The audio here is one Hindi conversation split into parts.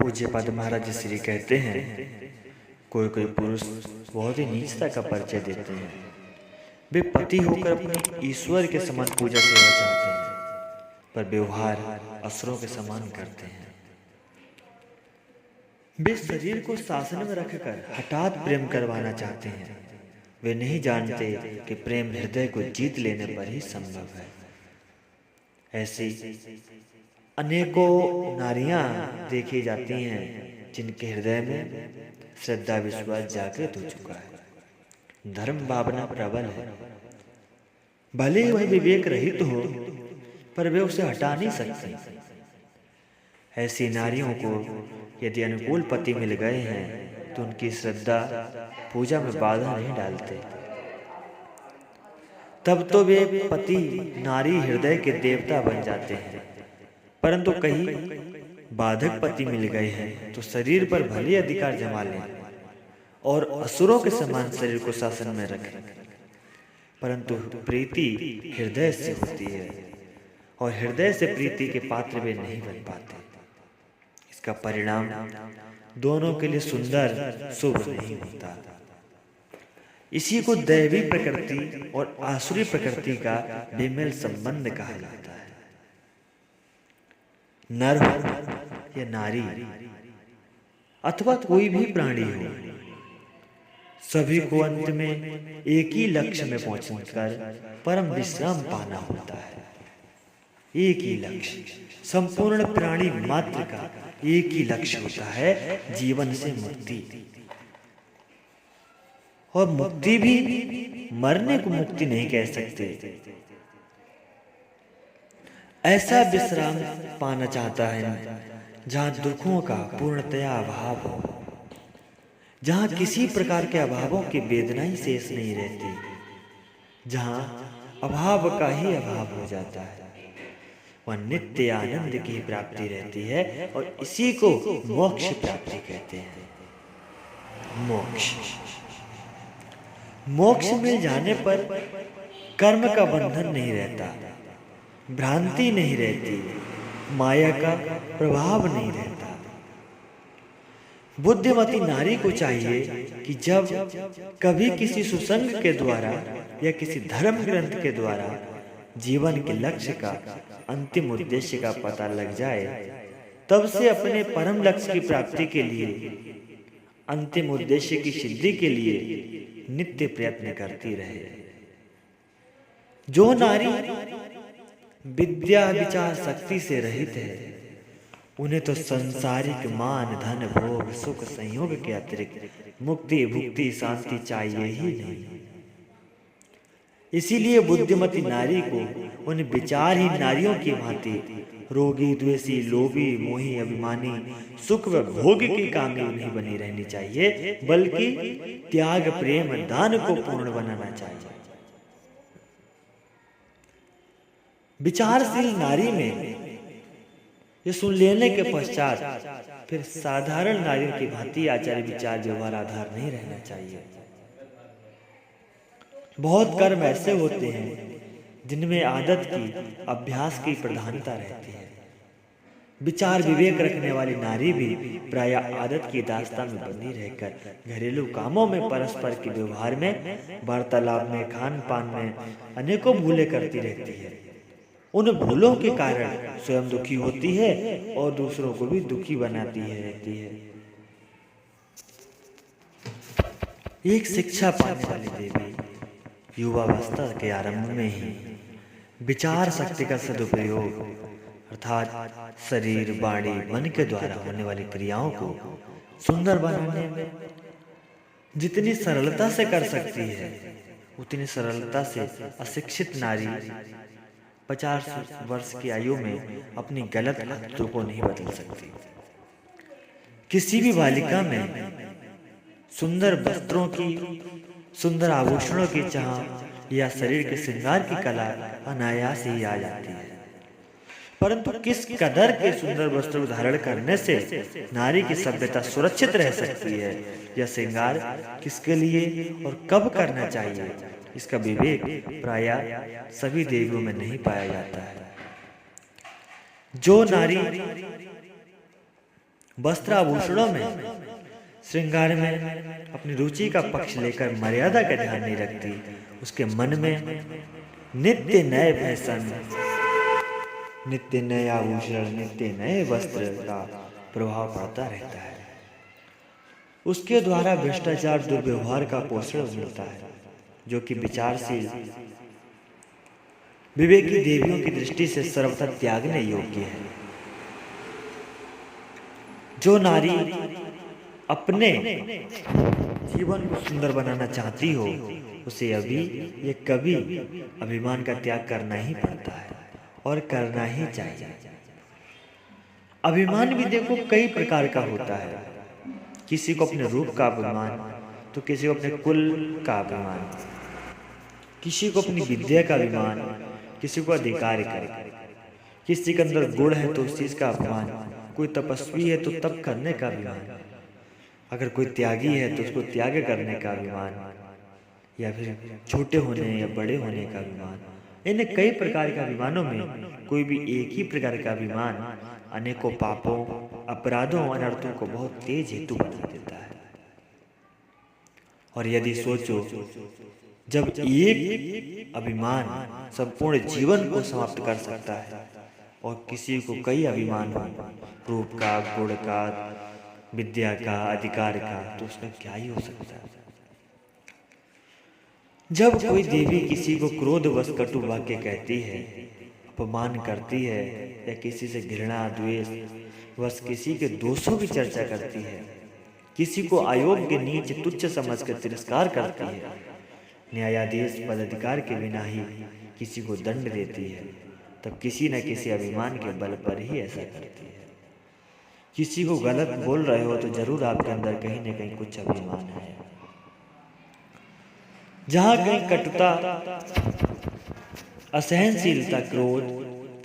पूज्यपाद महाराज श्री कहते हैं, कोई कोई पुरुष बहुत ही नीचता का परिचय देते हैं। वे पति होकर अपनी ईश्वर के समान पूजा सेवा चाहते हैं, पर व्यवहार असुरों के समान करते हैं। वे शरीर को शासन में रखकर हठात प्रेम करवाना चाहते हैं। वे नहीं जानते कि प्रेम हृदय को जीत लेने पर ही संभव है। ऐसी अनेकों नारियां देखी जाती हैं जिनके हृदय में श्रद्धा विश्वास जागृत हो चुका है, धर्म भावना प्रबल है। भले ही वह विवेक रहित हो, पर वे उसे हटा नहीं सकते। ऐसी नारियों को यदि अनुकूल पति मिल गए हैं तो उनकी श्रद्धा पूजा में बाधा नहीं डालते। तब तो वे पति नारी हृदय के देवता बन जाते हैं। परंतु कहीं बाधक पति मिल गए हैं तो शरीर पर भले अधिकार जमा लें और असुरों के समान शरीर को शासन में रखें, परंतु प्रीति हृदय से होती है और हृदय से प्रीति के पात्र वे नहीं बन पाते। इसका परिणाम दोनों के लिए सुंदर शुभ नहीं होता। इसी को दैवी प्रकृति और आसुरी प्रकृति का बेमेल संबंध कहा जाता है। नर हो या नारी अथवा कोई भी प्राणी हो, सभी को अंत में एक ही लक्ष्य में पहुंचकर परम विश्राम पाना होता है। एक ही लक्ष्य, संपूर्ण प्राणी मात्र का एक ही लक्ष्य होता है, जीवन से मुक्ति। और मुक्ति भी मरने को मुक्ति नहीं कह सकते। ऐसा विश्राम पाना चाहता है जहां दुखों का पूर्णतया अभाव हो, जहां किसी प्रकार के अभावों की वेदना ही शेष नहीं रहती, जहां अभाव का ही अभाव हो जाता है। वह नित्य आनंद की प्राप्ति रहती है और इसी को मोक्ष प्राप्ति कहते हैं। मोक्ष, मोक्ष मिल जाने पर कर्म का बंधन नहीं रहता, भ्रांति नहीं रहती, माया का प्रभाव नहीं रहता। बुद्धिमती नारी को चाहिए कि जब कभी किसी सुसंग के द्वारा या किसी धर्म ग्रंथ के द्वारा जीवन के लक्ष्य का अंतिम उद्देश्य का पता लग जाए, तब से अपने परम लक्ष्य की प्राप्ति के लिए, अंतिम उद्देश्य की सिद्धि के लिए नित्य प्रयत्न करती रहे। जो नारी विद्या विचार शक्ति से रहित है, उन्हें तो संसारिक मान धन भोग सुख संयोग के अतिरिक्त मुक्ति भुक्ति शांति चाहिए ही नहीं। इसीलिए बुद्धिमती नारी को उन विचारहीन नारियों की भांति रोगी द्वेषी लोभी मोही अभिमानी सुख व भोग की कामी नहीं बनी रहनी चाहिए, बल्कि त्याग प्रेम दान को पूर्ण बनाना चाहिए। विचारशील नारी में ये सुन लेने के पश्चात फिर साधारण नारियों की भांति आचार्य विचार व्यवहार आधार नहीं रहना चाहिए। बहुत कर्म ऐसे होते हैं जिनमें आदत की अभ्यास की प्रधानता रहती है। विचार विवेक रखने वाली नारी भी प्राय आदत की दास्तान में बनी रहकर घरेलू कामों में परस्पर के व्यवहार में वार्तालाप में खान पान में अनेकों भूलें करती रहती है। उन भूलों के कारण स्वयं दुखी होती है और दूसरों को भी दुखी बनाती रहती है। एक शिक्षा पाने वाली देवी युवावस्था के आरंभ में ही विचार शक्ति का सदुपयोग अर्थात शरीर वाणी मन के द्वारा होने वाली क्रियाओं को सुंदर बनाने में जितनी सरलता से कर सकती है, उतनी सरलता से अशिक्षित नारी 50 वर्ष की आयु में अपनी गलत आदतों को नहीं बदल सकती। किसी भी बालिका में सुंदर वस्त्रों की, सुंदर आभूषणों की चाह या शरीर के श्रृंगार की कला अनायास ही आ जाती है। परंतु किस कदर के सुंदर वस्त्र धारण करने से नारी की सभ्यता सुरक्षित रह सकती है, यह श्रृंगार किसके लिए और कब करना चाहिए, इसका विवेक प्रायः सभी देवियों में नहीं पाया जाता है। जो नारी वस्त्र आभूषणों में, श्रृंगार में अपनी रुचि का पक्ष लेकर मर्यादा का ध्यान नहीं रखती, उसके मन में नित्य नए फैशन, नित्य नए आभूषण, नित्य नए वस्त्र का प्रभाव पड़ता रहता है। उसके द्वारा भ्रष्टाचार, दुर्व्यवहार का पोषण मिलता है, जो कि विचारशील विवेकी देवियों की दृष्टि से सर्वथा त्यागने योग्य है। जो नारी अपने जीवन को सुंदर बनाना चाहती हो, उसे अभी ये कभी अभिमान का त्याग करना ही पड़ता है और करना ही चाहिए। अभिमान भी देखो कई प्रकार का होता है। किसी को अपने रूप का अभिमान, तो किसी को अपने कुल का अभिमान, किसी को अपनी विद्या का अभिमान, किसी को अधिकार का, किसी के अंदर गुण है तो उस चीज का अभिमान, कोई तपस्वी है तो तप करने का अभिमान, अगर कोई त्यागी है तो उसको त्याग करने का अभिमान, या फिर छोटे होने या बड़े होने का अभिमान। इन कई प्रकार के अभिमानों में कोई भी एक ही प्रकार का अभिमान अनेकों पापों, अपराधों, अनर्थों को बहुत तेज हेतु बना देता है। और यदि सोचो, जब एक अभिमान संपूर्ण जीवन को समाप्त कर सकता है और किसी को कई अभिमान हो, रूप का, गुण का, विद्या का, अधिकार का, तो उसमें क्या ही हो सकता है। जब कोई देवी किसी को क्रोधवश कटु वाक्य कहती है, अपमान करती है, या किसी से घृणा, द्वेष वश किसी के दोषों की चर्चा करती है, किसी को अयोग्य, नीच, तुच्छ समझकर तिरस्कार करती है, न्यायाधीश पदाधिकार के बिना ही किसी को दंड देती है, तब किसी न किसी अभिमान के बल पर ही ऐसा करती है। किसी को गलत बोल रहे हो तो जरूर आपके अंदर कहीं न कहीं कुछ अभिमान है। जहां कहीं कटुता, असहनशीलता, क्रोध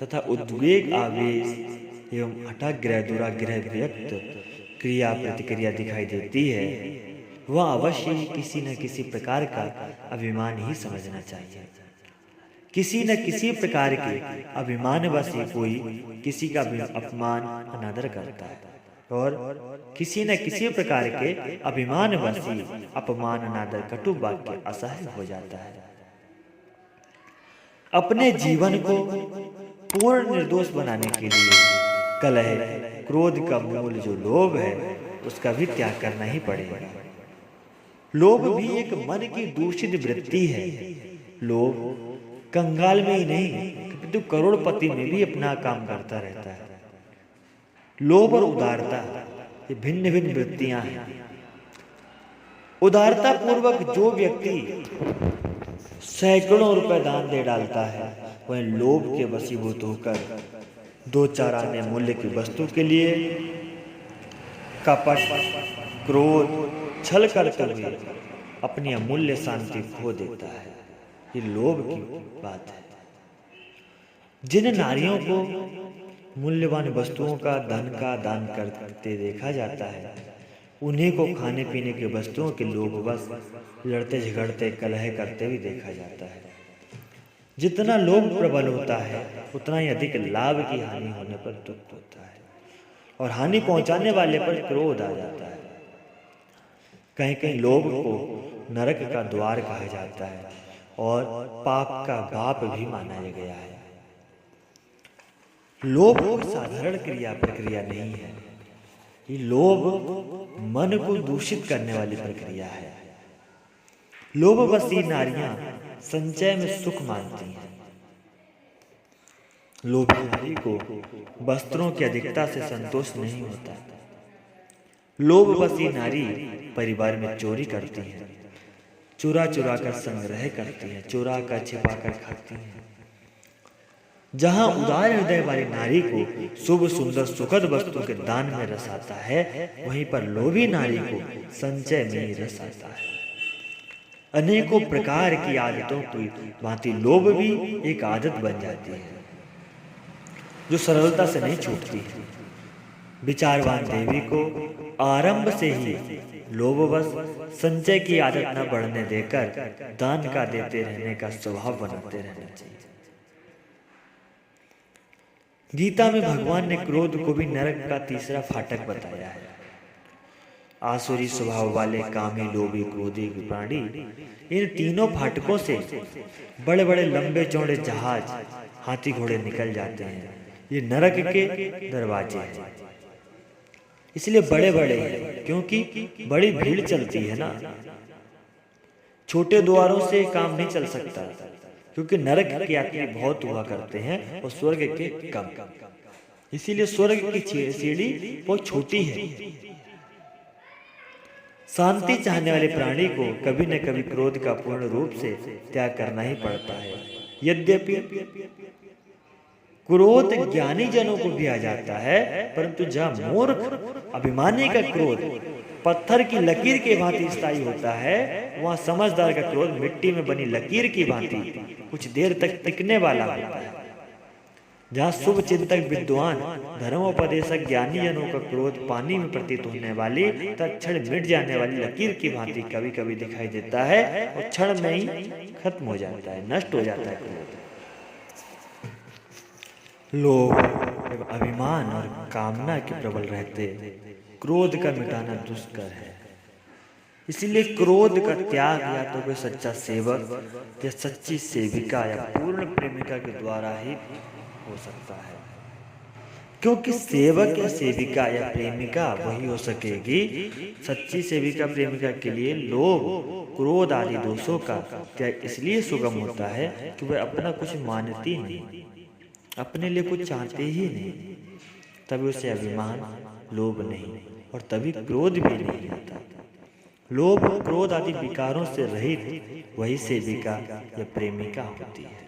तथा उद्वेग, आवेश एवं हठाग्रह, दुराग्रह व्यक्त क्रिया प्रतिक्रिया दिखाई देती है, वह अवश्य ही किसी न किसी प्रकार का अभिमान ही समझना चाहिए। किसी न किसी प्रकार के अभिमान वश ही कोई किसी का अपमान, अनादर करता है, और किसी न किसी प्रकार के अभिमान वश ही अपमान, अनादर, कटु वाक्य असह्य हो जाता है। अपने जीवन को पूर्ण निर्दोष बनाने के लिए कलह, क्रोध का मूल जो लोभ है, उसका भी त्याग करना ही पड़ेगा। लोभ भी एक मन की दूषित वृत्ति है। लोभ कंगाल में ही नहीं, किंतु करोड़पति में भी अपना काम करता रहता है। लोभ और उदारता ये भिन्न भिन्न वृत्तियां हैं। उदारता पूर्वक जो व्यक्ति सैकड़ों रुपए दान दे डालता है, वह लोभ के वशीभूत होकर दो चार आने मूल्य की वस्तु के लिए कपट, क्रोध, छल करते हुए अपनी अमूल्य शांति खो देता है। ये लोभ की बात है। जिन नारियों को मूल्यवान वस्तुओं का, धन का दान करते देखा जाता है, उन्हीं को खाने पीने की वस्तुओं के लोभवश लड़ते झगड़ते, कलह करते भी देखा जाता है। जितना लोभ प्रबल होता है, उतना ही अधिक लाभ की हानि होने पर दुख होता है, और हानि पहुंचाने वाले पर क्रोध आ जाता है। कहीं कहीं लोभ को नरक का द्वार कहा जाता है और पाप का बाप भी माना गया है। लोभ कोई साधारण क्रिया प्रक्रिया नहीं है। ये लोभ मन को दूषित करने वाली प्रक्रिया है। लोभवशी नारियां संचय में सुख मानती हैं। लोभी नारी को वस्त्रों की अधिकता से संतोष नहीं होता। लोभवशी नारी परिवार में चोरी करती है, चुरा चुरा कर संग्रह करती है, चुरा कर छिपा कर खाती है। जहां उदार हृदय वाली नारी को शुभ, सुंदर, सुखद वस्तु के दान में रस आता है, वहीं पर लोभी नारी को संचय में रस आता है। अनेकों प्रकार की आदतों की भांति लोभ भी एक आदत बन जाती है, जो सरलता से नहीं छूटती है। विचारवान देवी को आरंभ से ही लोभवश संचय की आदत न बढ़ने देकर दान का देते रहने का स्वभाव बनाते रहना चाहिए। गीता में भगवान ने क्रोध को भी नरक का तीसरा फाटक बताया है। आसुरी स्वभाव वाले कामी, लोभी, क्रोधी प्राणी, इन तीनों फाटकों से बड़े बड़े लंबे चौड़े जहाज, हाथी घोड़े निकल जाते हैं। ये नरक के दरवाजे हैं, इसलिए बड़े बड़े हैं क्योंकि बड़ी भीड़ चलती है ना। छोटे द्वारों से काम नहीं चल सकता क्योंकि नरक के यात्री बहुत हुआ करते हैं और स्वर्ग के कम। इसीलिए स्वर्ग की सीढ़ी बहुत छोटी है। शांति चाहने वाले प्राणी को कभी न कभी क्रोध का पूर्ण रूप से त्याग करना ही पड़ता है। यद्यपि क्रोध ज्ञानी जनों को भी आ जाता है, परंतु जहाँ मूर्ख अभिमानी का क्रोध पत्थर की लकीर के भांति स्थायी होता है, वहाँ समझदार का क्रोध मिट्टी में बनी लकीर की भांति कुछ देर तक टिकने वाला होता है। जहाँ शुभ चिंतक, विद्वान, धर्मोपदेशक, ज्ञानी जनों का क्रोध पानी में प्रतीत होने वाली तत्क्षण मिट जाने वाली लकीर की भांति कभी कभी दिखाई देता है और क्षण में ही खत्म हो जाता है, नष्ट हो जाता है क्रोध। लोभ, अभिमान और कामना के प्रबल रहते क्रोध का मिटाना दुष्कर है। इसीलिए क्रोध का त्याग या तो कोई सच्चा सेवक या सच्ची सेविका या पूर्ण प्रेमिका के द्वारा ही हो सकता है, क्योंकि सेवक या सेविका या प्रेमिका वही हो सकेगी। सच्ची सेविका प्रेमिका के लिए लोभ, क्रोध आदि दोषों का त्याग इसलिए सुगम होता है कि वह अपना कुछ मानती नहीं, अपने लिए कुछ चाहते ही नहीं, तभी उसे अभिमान, लोभ नहीं और तभी क्रोध भी नहीं आता। लोभ, क्रोध आदि विकारों से रहित वही सेविका या प्रेमिका होती है,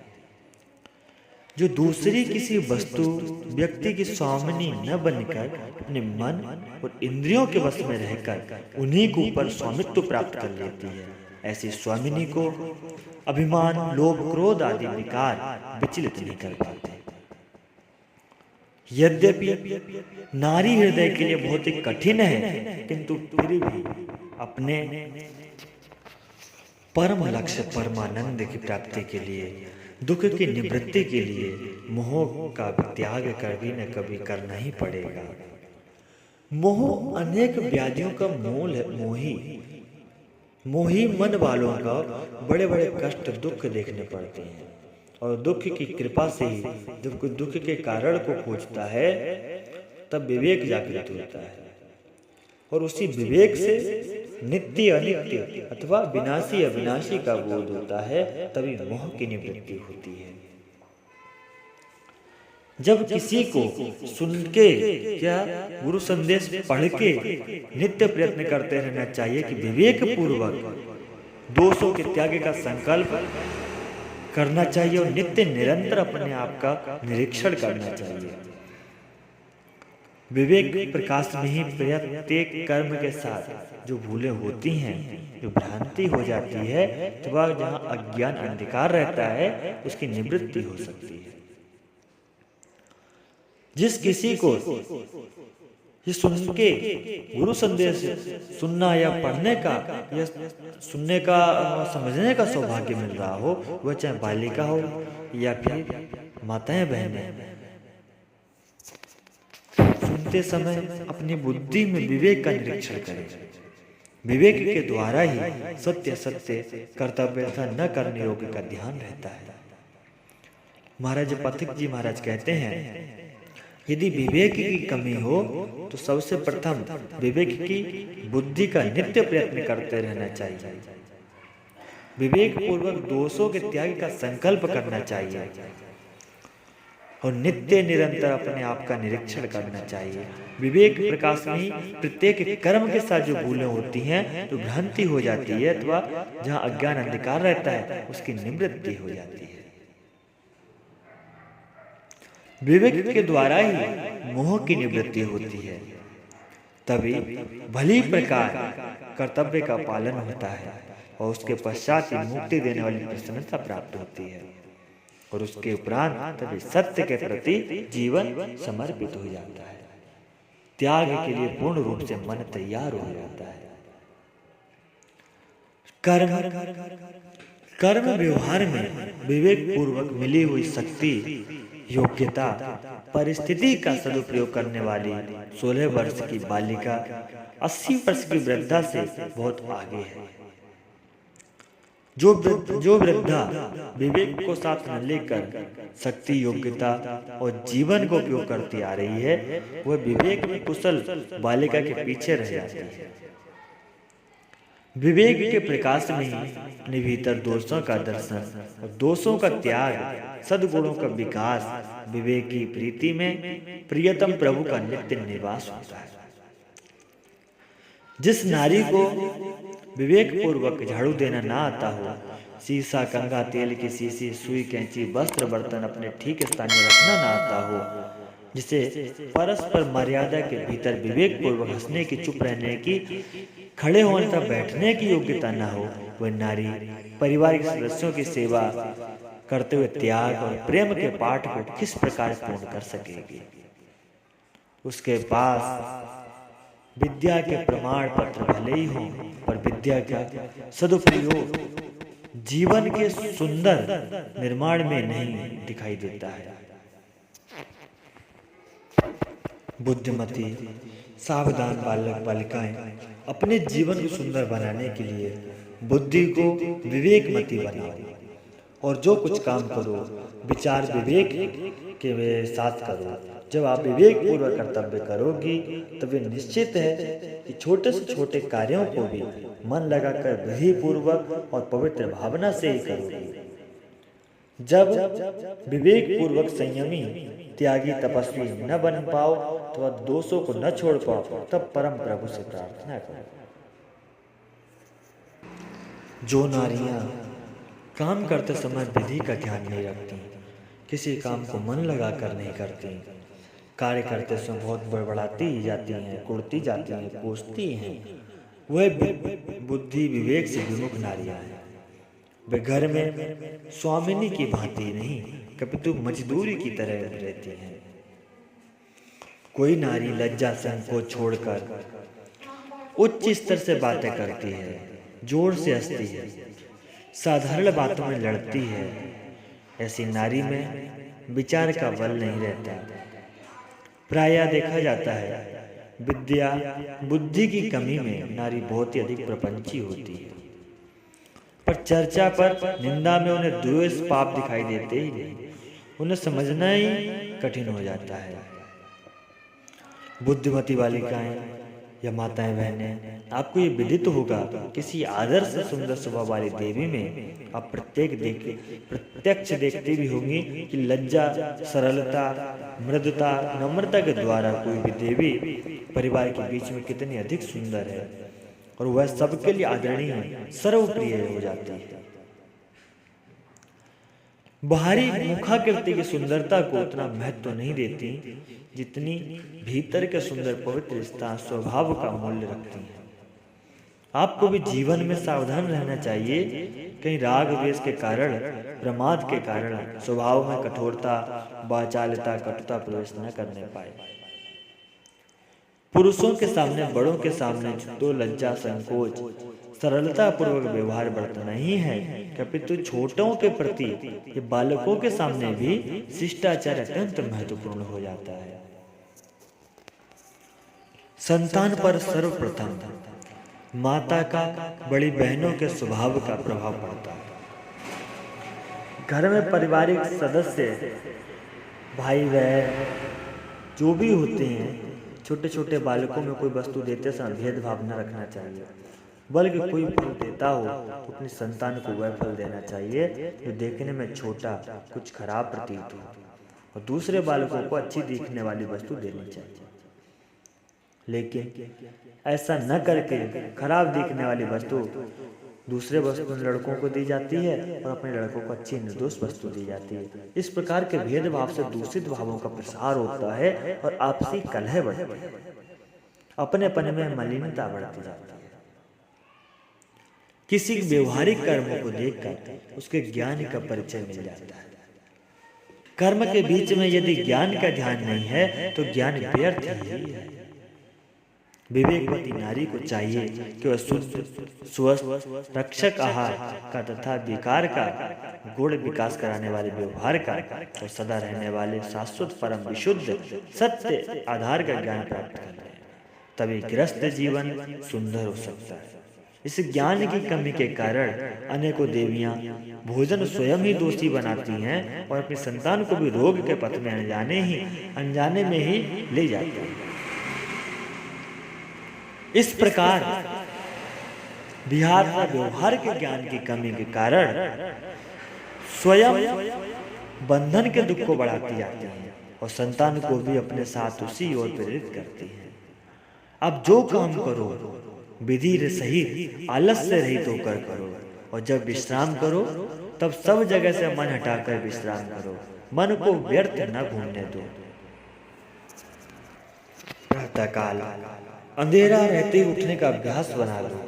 जो दूसरी किसी वस्तु, व्यक्ति की स्वामिनी न बनकर अपने मन और इंद्रियों के वश में रहकर उन्हीं के ऊपर स्वामित्व प्राप्त कर लेती है। ऐसी स्वामिनी को अभिमान, लोभ, क्रोध आदि विकार विचलित नहीं कर पाते। यद्यपि नारी हृदय के लिए बहुत ही कठिन है, किंतु फिर भी अपने परम लक्ष्य परमानंद की प्राप्ति के लिए, दुख की निवृत्ति के लिए मोह का त्याग कभी न कभी करना ही पड़ेगा। मोह अनेक व्याधियों का मूल है। मोही मन वालों का बड़े बड़े कष्ट, दुख देखने पड़ते हैं और दुख की कृपा से ही जब कोई दुख के कारण को खोजता है तब विवेक जागृत होता है और उसी विवेक से नित्य अनित्य अथवा विनाशी अविनाशी का बोध होता है, तभी मोह की निवृत्ति होती है। जब किसी को सुन के क्या गुरु संदेश पढ़ के नित्य प्रयत्न करते रहना चाहिए कि विवेक पूर्वक दोषों के त्याग का संकल्प करना चाहिए और नित्य निरंतर अपने आप का निरीक्षण करना चाहिए। विवेक प्रकाश में ही प्रत्येक कर्म के साथ जो भूलें होती हैं, जो भ्रांति हो जाती है, तो वह जहाँ अज्ञान अंधकार रहता है उसकी निवृत्ति हो सकती है। जिस किसी को ये सुन के गुरु संदेश सुनना या पढ़ने का या सुनने का समझने का सौभाग्य मिल रहा हो, वह चाहे बालिका हो या फिर माताएं बहनें, सुनते समय अपनी बुद्धि में विवेक का निरीक्षण करें। विवेक के द्वारा ही सत्य सत्य, कर्तव्य तथा न करने योग्य का ध्यान रहता है। महाराज पथिक जी महाराज कहते हैं, यदि विवेक की कमी हो तो सबसे प्रथम विवेक की बुद्धि का नित्य प्रयत्न करते रहना चाहिए। विवेक पूर्वक दोषों के त्याग का संकल्प करना चाहिए और नित्य निरंतर अपने आप का निरीक्षण करना चाहिए। विवेक प्रकाश में ही प्रत्येक कर्म के साथ जो भूलें होती हैं, जो भ्रांति हो जाती है अथवा जहाँ अज्ञान अंधकार रहता है, उसकी निवृत्ति हो जाती है। विवेक के द्वारा ही मोह की निवृत्ति होती है, तभी भली प्रकार कर्तव्य का पालन होता है और उसके पश्चात ही मुक्ति देने वाली प्रसन्नता प्राप्त होती है और उसके उपरांत तभी सत्य के प्रति जीवन समर्पित हो जाता है। त्याग के लिए पूर्ण रूप से मन तैयार हो जाता है। कर्म व्यवहार में विवेक पूर्वक मिली हुई शक्ति योग्यता परिस्थिति का सदुपयोग करने वाली 16 वर्ष की बालिका 80 वर्ष की वृद्धा से बहुत आगे है। जो वृद्धा विवेक को साथ न लेकर शक्ति, योग्यता और जीवन को उपयोग करती आ रही है, वह विवेक में कुशल बालिका के पीछे रह जाती है। विवेक के प्रकाश में ही अपने भीतर दोषों का दर्शन और दोषों का त्याग, सद्गुणों का विकास, विवेक की प्रीति में प्रियतम प्रभु का नित्य निवास होता है। जिस नारी को विवेक पूर्वक झाड़ू देना ना आता हो, शीशा, कंघा, तेल की शीशी, सुई, कैंची, वस्त्र, बर्तन अपने ठीक स्थान में रखना ना आता हो, जिसे परस्पर मर्यादा के भीतर विवेक पूर्वक हंसने की, चुप रहने की, खड़े होने तक बैठने की योग्यता न हो, वह नारी परिवार के सदस्यों की सेवा करते हुए त्याग और प्रेम के पाठ को किस प्रकार पूर्ण कर सकेगी। उसके पास विद्या के प्रमाण पत्र भले ही हों, पर विद्या का सदुपयोग जीवन के सुंदर निर्माण में नहीं दिखाई देता है। बुद्धिमती सावधान बालक बालिकाएं अपने जीवन को सुंदर बनाने के लिए बुद्धि को विवेकमती बनाओ, और जो कुछ काम करो विचार विवेक के साथ करो। जब आप विवेक पूर्वक कर्तव्य करोगी तब ये निश्चित है कि छोटे से छोटे कार्यों को भी मन लगाकर विधि पूर्वक और पवित्र भावना से ही करोगी। जब विवेक पूर्वक संयमी, त्यागी, तपस्वी न बन पाओ तो वह दोषों को न छोड़ पाओ, तब परम प्रभु से प्रार्थना करो। जो नारियां काम करते समय विधि का ध्यान नहीं रखती, किसी काम को मन लगाकर नहीं करती, कार्य करते समय बहुत बड़बड़ाती ही जाती हैं, कुड़ती जाती हैं, कोसती हैं, वह बुद्धि विवेक से विमुख नारियां हैं। वे घर में स्वामिनी की भांति नहीं, कपितु मजदूरी की तरह रहती हैं। कोई नारी लज्जा संकोच छोड़कर उच्च स्तर से बातें करती है, जोर से हंसती है, साधारण बातों में लड़ती है, ऐसी नारी में विचार का बल नहीं रहता। प्रायः देखा जाता है विद्या बुद्धि की कमी में नारी बहुत ही अधिक प्रपंची होती है, पर चर्चा पर निंदा में उन्हें द्वेष पाप दिखाई देते ही नहीं, उन्हें समझना ही कठिन हो जाता है। बुद्धिमती बालिकाएं या माताएं बहनें, आपको ये विदित होगा किसी आदर्श सुंदर स्वभाव वाली देवी में आप प्रत्यक्ष देखते भी होंगी कि लज्जा, सरलता, मृदुता, नम्रता के द्वारा कोई भी देवी परिवार के बीच में कितनी अधिक सुंदर है और वह सबके लिए आदरणीय, सर्वप्रिय हो जाती है। बाहरी मुखाकृति की सुंदरता को उतना महत्व नहीं देती जितनी भीतर के सुंदर पवित्र स्थान स्वभाव का मूल्य रखती है। आपको भी जीवन में सावधान रहना चाहिए, कहीं राग द्वेष के कारण, प्रमाद के कारण स्वभाव में कठोरता, वाचालता, कटुता प्रवेश न करने पाए। पुरुषों के सामने, बड़ों के सामने तो लज्जा, संकोच, सरलता पूर्वक व्यवहार बरतना ही है, अपितु छोटों के प्रति ये बालकों के सामने भी शिष्टाचार अत्यंत महत्वपूर्ण हो जाता है। संतान पर सर्वप्रथम माता का बड़ी बहनों के स्वभाव का प्रभाव पड़ता है। घर में पारिवारिक सदस्य, भाई बहन जो भी होते हैं, छोटे छोटे बालकों में कोई वस्तु देते समय भेदभाव न रखना चाहिए, बल्कि कोई फल देता हो तो अपनी संतान को वह फल देना चाहिए जो देखने में छोटा, कुछ खराब प्रतीत हो, और दूसरे बालकों को अच्छी दिखने वाली वस्तु देनी चाहिए। लेकिन ऐसा न करके खराब दिखने वाली वस्तु दूसरे लड़कों को दी जाती है और अपने लड़कों को अच्छी निर्दोष वस्तु दी जाती है। इस प्रकार के भेदभाव से दूषित भावों का प्रसार होता है और आपसी कलह बढ़ती है, अपनेपन में मलिनता बढ़ती जाती है। किसी व्यवहारिक कर्म को देखकर उसके ज्ञान का परिचय मिल जाता है। कर्म के बीच में यदि ज्ञान का ध्यान नहीं है तो ज्ञान व्यर्थ ही है। विवेकवती नारी को चाहिए कि वह शुद्ध, स्वस्थ, रक्षक आहार का तथा विकार का गुण विकास कराने वाले व्यवहार का और सदा रहने वाले शाश्वत परम विशुद्ध सत्य आधार का ज्ञान प्राप्त करे, तभी गृहस्थ जीवन सुंदर हो सकता है। इस ज्ञान की कमी के कारण अनेकों देवियां भोजन स्वयं ही दोषी बनाती हैं और अपनी संतान को भी रोग के पथ में अनजाने में ही ले जाती हैं। इस प्रकार विहार और व्यवहार के ज्ञान की कमी के कारण स्वयं बंधन के दुख को बढ़ाती जाती है और संतान को भी अपने साथ उसी ओर प्रेरित करती है। अब जो काम करो विधि सहित आलस्य रहित होकर करो, और जब विश्राम करो तब सब जगह से मन हटाकर विश्राम करो, मन को व्यर्थ न घूमने दो। प्रातःकाल अंधेरा रहते ही उठने का अभ्यास बना लो।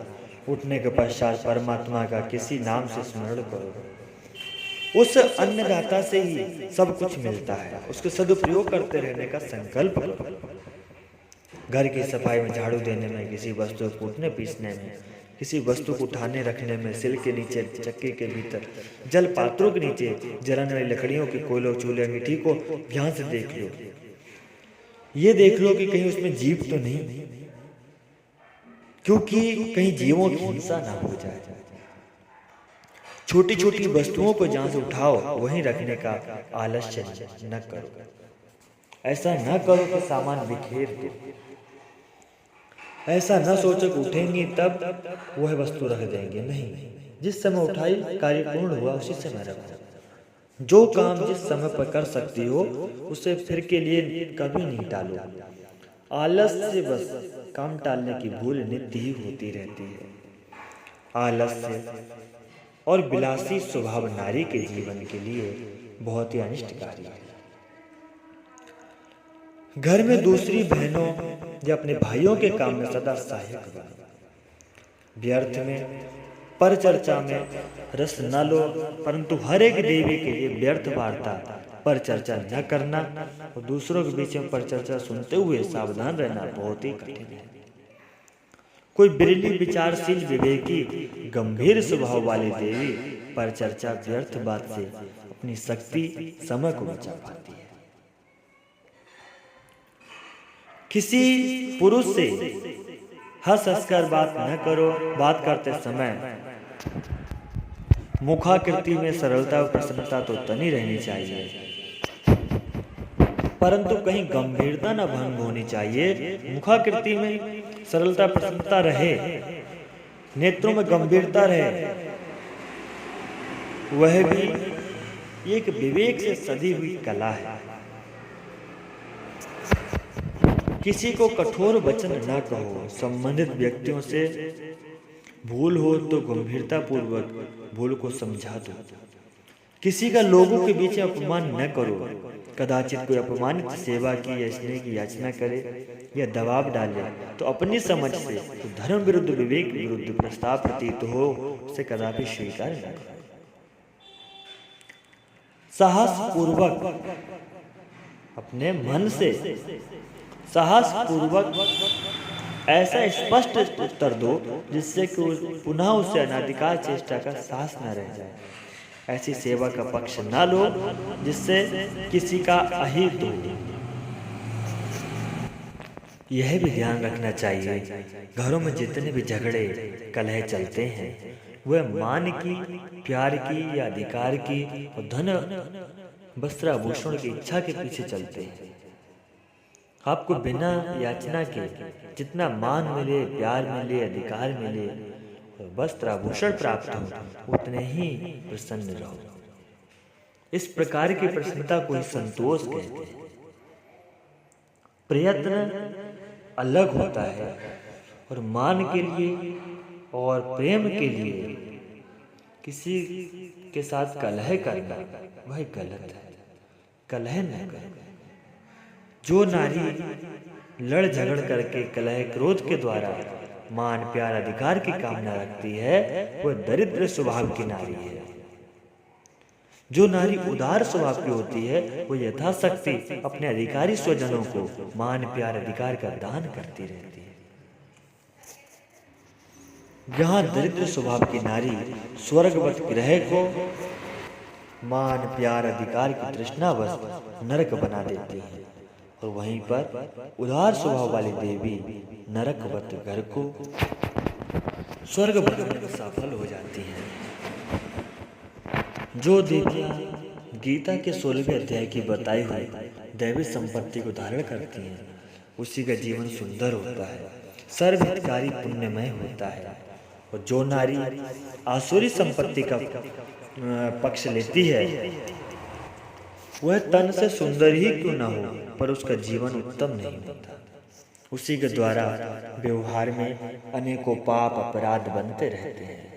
उठने के पश्चात परमात्मा का किसी नाम से स्मरण करो। उस अन्नदाता से ही सब कुछ मिलता है, उसके सदुपयोग करते रहने का संकल्प करो। घर की सफाई में, झाड़ू देने में, किसी वस्तु को कूटने पीसने में, किसी वस्तु को उठाने रखने में, सिल के नीचे, चक्की के भीतर, जल पात्रों के नीचे जलाने वाली लकड़ियों की कोयलों, चूल्हे, मिट्टी को ध्यान से देख लो। ये देख लो कि कहीं उसमें जीव तो नहीं, क्योंकि कहीं जीवों की हिंसा ना हो जाए। छोटी छोटी वस्तुओं को जहां से उठाओ वहीं रखने का आलस्य न करो। ऐसा न करो कि सामान बिखेर दो। ऐसा न सोचो कि उठेंगे तब वह वस्तु रख देंगे, नहीं। जिस समय उठाई कार्य पूर्ण हुआ उसी समय रखो। जो काम जिस समय पर कर सकती हो उसे फिर के लिए कभी नहीं टालो। आलस्य से बस काम टालने की भूल नित्य ही होती रहती है। आलस्य और विलासी स्वभाव नारी के जीवन के लिए बहुत ही अनिष्टकारी है। घर में दूसरी बहनों या अपने भाइयों के काम में सदा सहायक बनो। व्यर्थ में, पर चर्चा में रस न लो, परंतु हर एक देवी के लिए व्यर्थ वार्ता, पर चर्चा न करना और दूसरों के बीच में पर चर्चा सुनते हुए सावधान रहना बहुत ही कठिन है। कोई बिरली, विचारशील, विवेकी, गंभीर स्वभाव वाली देवी पर चर्चा व्यर्थ बात से अपनी शक्ति, समय को बचा पाती है। किसी पुरुष से हंसकर बात न करो। बात करते समय मुखाकृति में सरलता और प्रसन्नता तो तनी रहनी चाहिए, परंतु कहीं गंभीरता न भंग होनी चाहिए। मुखाकृति में सरलता प्रसन्नता रहे, नेत्रों में गंभीरता रहे, वह भी एक विवेक से सधी हुई कला है। किसी को कठोर वचन न कहो। संबंधित व्यक्तियों से भूल हो तो गंभीरता पूर्वक भूल को समझा दो। किसी का लोगों के बीच अपमान न करो। कदाचित कोई अपमानित सेवा की या स्नेह की याचना करे या दबाव डाले तो अपनी समझ से तो धर्म विरुद्ध, विवेक विरुद्ध प्रस्ताव प्रतीत हो, उसे कदापि स्वीकार न करो। साहस पूर्वक अपने मन से साहस पूर्वक ऐसा स्पष्ट उत्तर दो जिससे कि पुनः उसे अनाधिकार चेष्टा का साहस न रह जाए। ऐसी सेवा का पक्ष न लो जिससे किसी का अहित हो। यह भी ध्यान रखना चाहिए, घरों में जितने भी झगड़े कलह चलते हैं वह मान की, प्यार की या अधिकार की और धन, वस्त्र, आभूषण की इच्छा के पीछे चलते हैं। आपको बिना याचना के जितना मान मिले, प्यार मिले, अधिकार मिले, वस्त्र, आभूषण प्राप्त हो, उतने ही प्रसन्न रहो। इस प्रकार की प्रसन्नता को ही संतोष कहते हैं। प्रयत्न अलग होता है और मान के लिए और प्रेम के लिए किसी के साथ कलह करना वह गलत है। कलह न करो। जो नारी लड़ झगड़ करके कलह, क्रोध के द्वारा मान, प्यार, अधिकार की कामना रखती है वह दरिद्र स्वभाव की नारी है। जो नारी उदार स्वभाव की होती है वो यथाशक्ति अपने अधिकारी स्वजनों को मान, प्यार, अधिकार का दान करती रहती है। जहाँ दरिद्र स्वभाव की नारी स्वर्गवत ग्रह को मान प्यार अधिकार की तृष्णावश नरक बना देती है, और वहीं पर उदार स्वभाव वाली देवी नरकवत घर को स्वर्ग बनाने में सफल हो जाती हैं। जो देवियाँ गीता के 16वें अध्याय की बताई हुई दैवी संपत्ति को धारण करती हैं, उसी का जीवन सुंदर होता है, सर्वहितकारी पुण्यमय होता है। और जो नारी आसुरी संपत्ति का पक्ष लेती है, वह तन से सुंदर ही क्यों न हो, पर उसका जीवन उत्तम नहीं होता। उसी के द्वारा व्यवहार में अनेकों पाप अपराध बनते रहते हैं।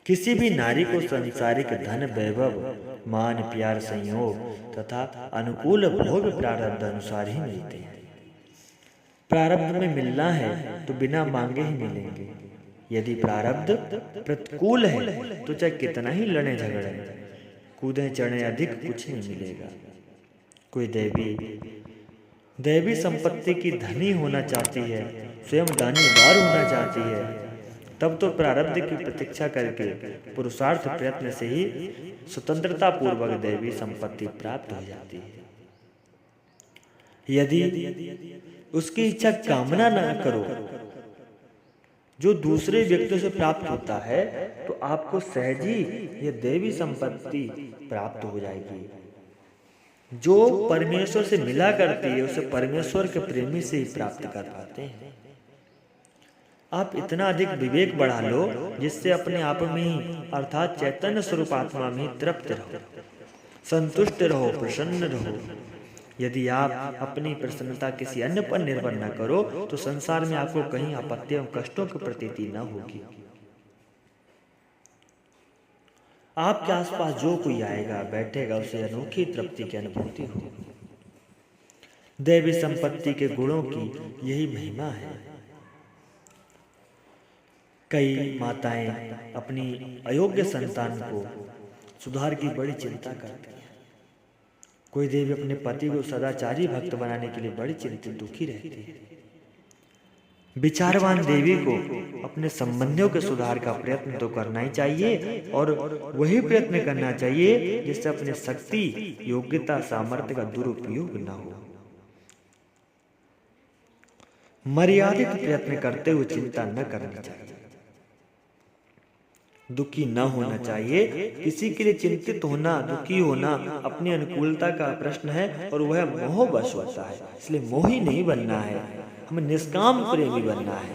किसी भी नारी को सांसारिक धन वैभव मान प्यार संयोग तथा अनुकूल भोग प्रारब्ध अनुसार ही मिलते हैं। प्रारब्ध में मिलना है तो बिना मांगे ही मिलेंगे। यदि प्रारब्ध प्रतिकूल है तो चाहे कितना ही लड़े झगड़े कूदे चढ़े अधिक कुछ नहीं मिलेगा। कोई दैवी संपत्ति की धनी होना चाहती है, स्वयं दानीदार होना चाहती है, तब तो प्रारब्ध की प्रतीक्षा करके पुरुषार्थ प्रयत्न से ही स्वतंत्रता पूर्वक दैवी संपत्ति प्राप्त हो जाती है। यदि उसकी इच्छा कामना न करो जो दूसरे व्यक्तियों से प्राप्त होता है, तो आपको सहज ही यह दैवी संपत्ति प्राप्त हो जाएगी। जो परमेश्वर से मिला करती है उसे परमेश्वर के प्रेमी से ही प्राप्त कर पाते हैं। आप इतना अधिक विवेक बढ़ा लो जिससे अपने आप में ही अर्थात चैतन्य स्वरूप आत्मा में तृप्त रहो, संतुष्ट रहो, प्रसन्न रहो। यदि आप अपनी प्रसन्नता किसी अन्य पर निर्भर न करो तो संसार में आपको कहीं आपत्ति एवं कष्टों की प्रतीति न होगी। आपके आसपास जो कोई आएगा बैठेगा उसे अनोखी तृप्ति की अनुभूति होगी। दैवी संपत्ति के गुणों की यही महिमा है। कई माताएं अपनी अयोग्य संतान को सुधार की बड़ी चिंता करती हैं। कोई देवी अपने पति को सदाचारी भक्त बनाने के लिए बड़ी चिंतित दुखी रहती है। विचारवान देवी को अपने संबंधियों के सुधार का प्रयत्न तो करना ही चाहिए, और वही प्रयत्न करना चाहिए जिससे अपने शक्ति योग्यता सामर्थ्य का दुरुपयोग न हो। मर्यादित प्रयत्न करते हुए चिंता न करनी चाहिए। दुखी न होना चाहिए। किसी के लिए चिंतित होना, दुखी होना अपनी अनुकूलता का प्रश्न है और वह मोहवश होता है। इसलिए मोही नहीं बनना है, हमें निष्काम प्रेमी बनना है।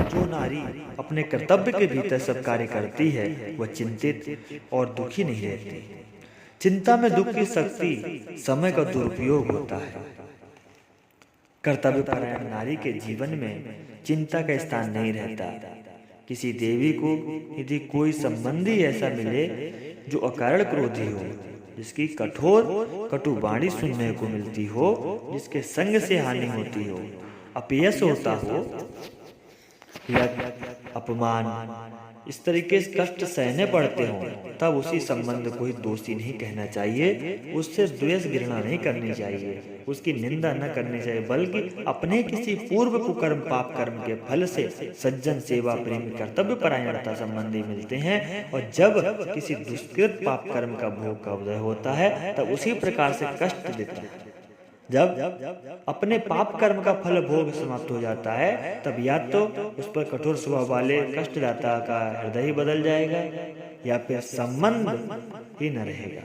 जो नारी अपने कर्तव्य के भीतर सब कार्य करती है वह चिंतित और दुखी नहीं रहती। चिंता में दुख की शक्ति समय का दुरुपयोग होता है। कर्तव्य परायण नारी के जीवन में चिंता का स्थान नहीं रहता। किसी देवी को यदि कोई संबंधी ऐसा मिले जो अकारण क्रोधी हो, जिसकी कठोर कटु वाणी सुनने को मिलती हो, जिसके संग से हानि होती हो, अपयश होता हो या अपमान इस तरीके से कष्ट सहने पड़ते हों, तब उसी संबंध को ही दोषी नहीं कहना चाहिए। उससे द्वेष घृणा नहीं करनी चाहिए, उसकी निंदा न करनी चाहिए, बल्कि अपने किसी पूर्व कुकर्म पाप कर्म के फल से सज्जन सेवा प्रेम कर्तव्य परायणता संबंधी मिलते हैं, और जब किसी दुष्कृत पाप कर्म का भोग का उदय होता है तब उसी प्रकार से कष्ट देता है। जब अपने पाप कर्म का फल भोग समाप्त हो जाता है तब या तो उस पर कठोर स्वभाव वाले कष्टदाता का हृदय ही बदल जाएगा, या फिर संबंध ही न रहेगा,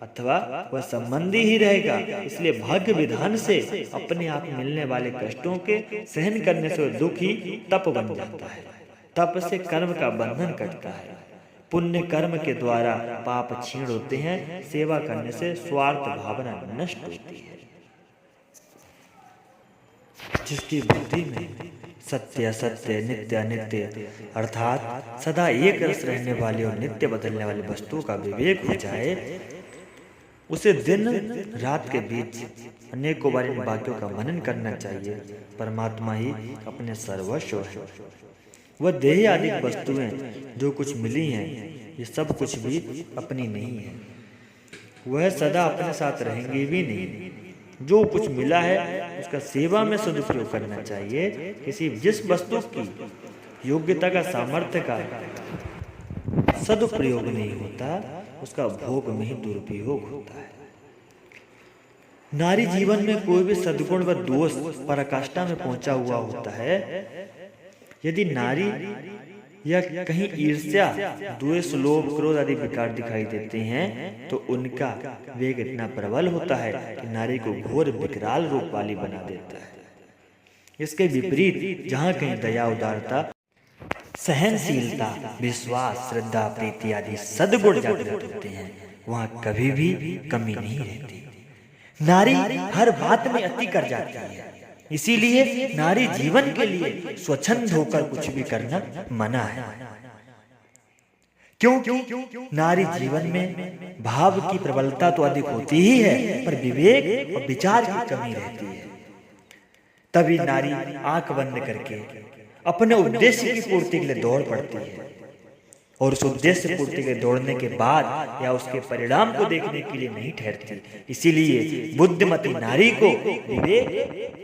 अथवा वह संबंधी ही रहेगा। इसलिए भाग्य विधान से अपने आप मिलने वाले कष्टों के सहन करने से दुख ही तप बन जाता है। तप से कर्म का बंधन कटता है। पुण्य कर्म के द्वारा पाप क्षीण होते हैं। सेवा करने से स्वार्थ भावना नष्ट होती है। जिसकी बुद्धि में सत्य असत्य नित्य अनित्य अर्थात सदा एक रस रहने वाली और नित्य बदलने वाली वस्तुओं का विवेक हो जाए, उसे दिन रात के बीच अनेकों बार इन वाक्यों का मनन करना चाहिए। परमात्मा ही अपने सर्वस्व है। वह देह आदि वस्तुएं जो कुछ मिली हैं, ये सब कुछ भी अपनी नहीं है। वह सदा अपने साथ रहेंगी भी नहीं। जो कुछ मिला है उसका सेवा में सदुपयोग करना चाहिए। किसी जिस वस्तु की योग्यता का सामर्थ्य का सदुपयोग नहीं होता उसका भोग में ही दुरुपयोग होता है। नारी जीवन में कोई भी सद्गुण व दोष पराकाष्ठा में पहुंचा हुआ होता है। यदि नारी या कहीं ईर्ष्या, द्वेष, लोभ, क्रोध आदि विकार दिखाई देते हैं तो उनका वेग इतना प्रबल होता है कि नारी को घोर विकराल रूप वाली बना देता है। इसके विपरीत जहाँ कहीं दया, उदारता, सहनशीलता, विश्वास, श्रद्धा, प्रीति आदि सद्गुण जागृत होते हैं, वहाँ कभी भी कमी नहीं रहती। नारी हर बात में अति कर जाती है, इसीलिए नारी जीवन के लिए स्वच्छंद होकर कुछ भी करना मना है। क्योंकि नारी जीवन में भाव की प्रबलता तो अधिक होती ही है, पर विवेक और विचार की कमी रहती है। तभी नारी आंख बंद करके अपने उद्देश्य की पूर्ति के लिए दौड़ पड़ती है, और उस उद्देश्य पूर्ति के दौड़ने के बाद या उसके परिणाम को देखने के लिए नहीं ठहरती। इसीलिए बुद्धिमती नारी को विवेक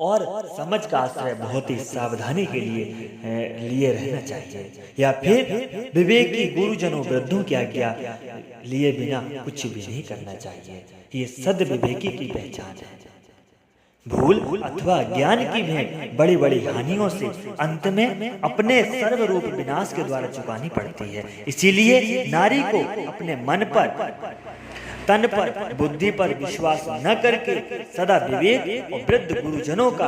और समझ का आश्रय बहुत ही सावधानी के लिए रहना चाहिए, या फिर विवेकी गुरुजनों, वृद्धों की आज्ञा लिए बिना कुछ भी नहीं करना चाहिए। ये सद्विवेकी की पहचान है। भूल अथवा ज्ञान की भेंट बड़ी बड़ी हानियों से अंत में अपने सर्वरूप विनाश के द्वारा चुकानी पड़ती है। इसीलिए नारी को अपने मन पर, तन पर, बुद्धि पर विश्वास न करके सदा विवेक और वृद्ध गुरुजनों का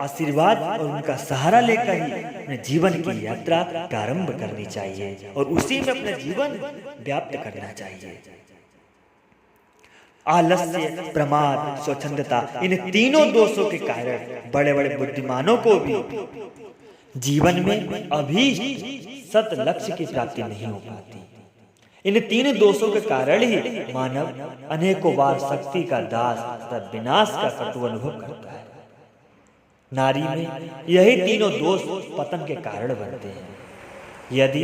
आशीर्वाद और उनका सहारा लेकर ही अपने जीवन की यात्रा प्रारंभ करनी चाहिए और उसी में अपना जीवन व्याप्त करना चाहिए। आलस्य, प्रमाद, स्वच्छंदता, इन तीनों दोषों के कारण बड़े बड़े बुद्धिमानों को भी जीवन में अभी सत लक्ष्य की प्राप्ति नहीं हो पाती। इन तीन दोषों के कारण ही मानव अनेकों बार शक्ति का दास तथा विनाश का कटु अनुभव करता है। नारी में यही तीनों दोष पतन के कारण बनते हैं। यदि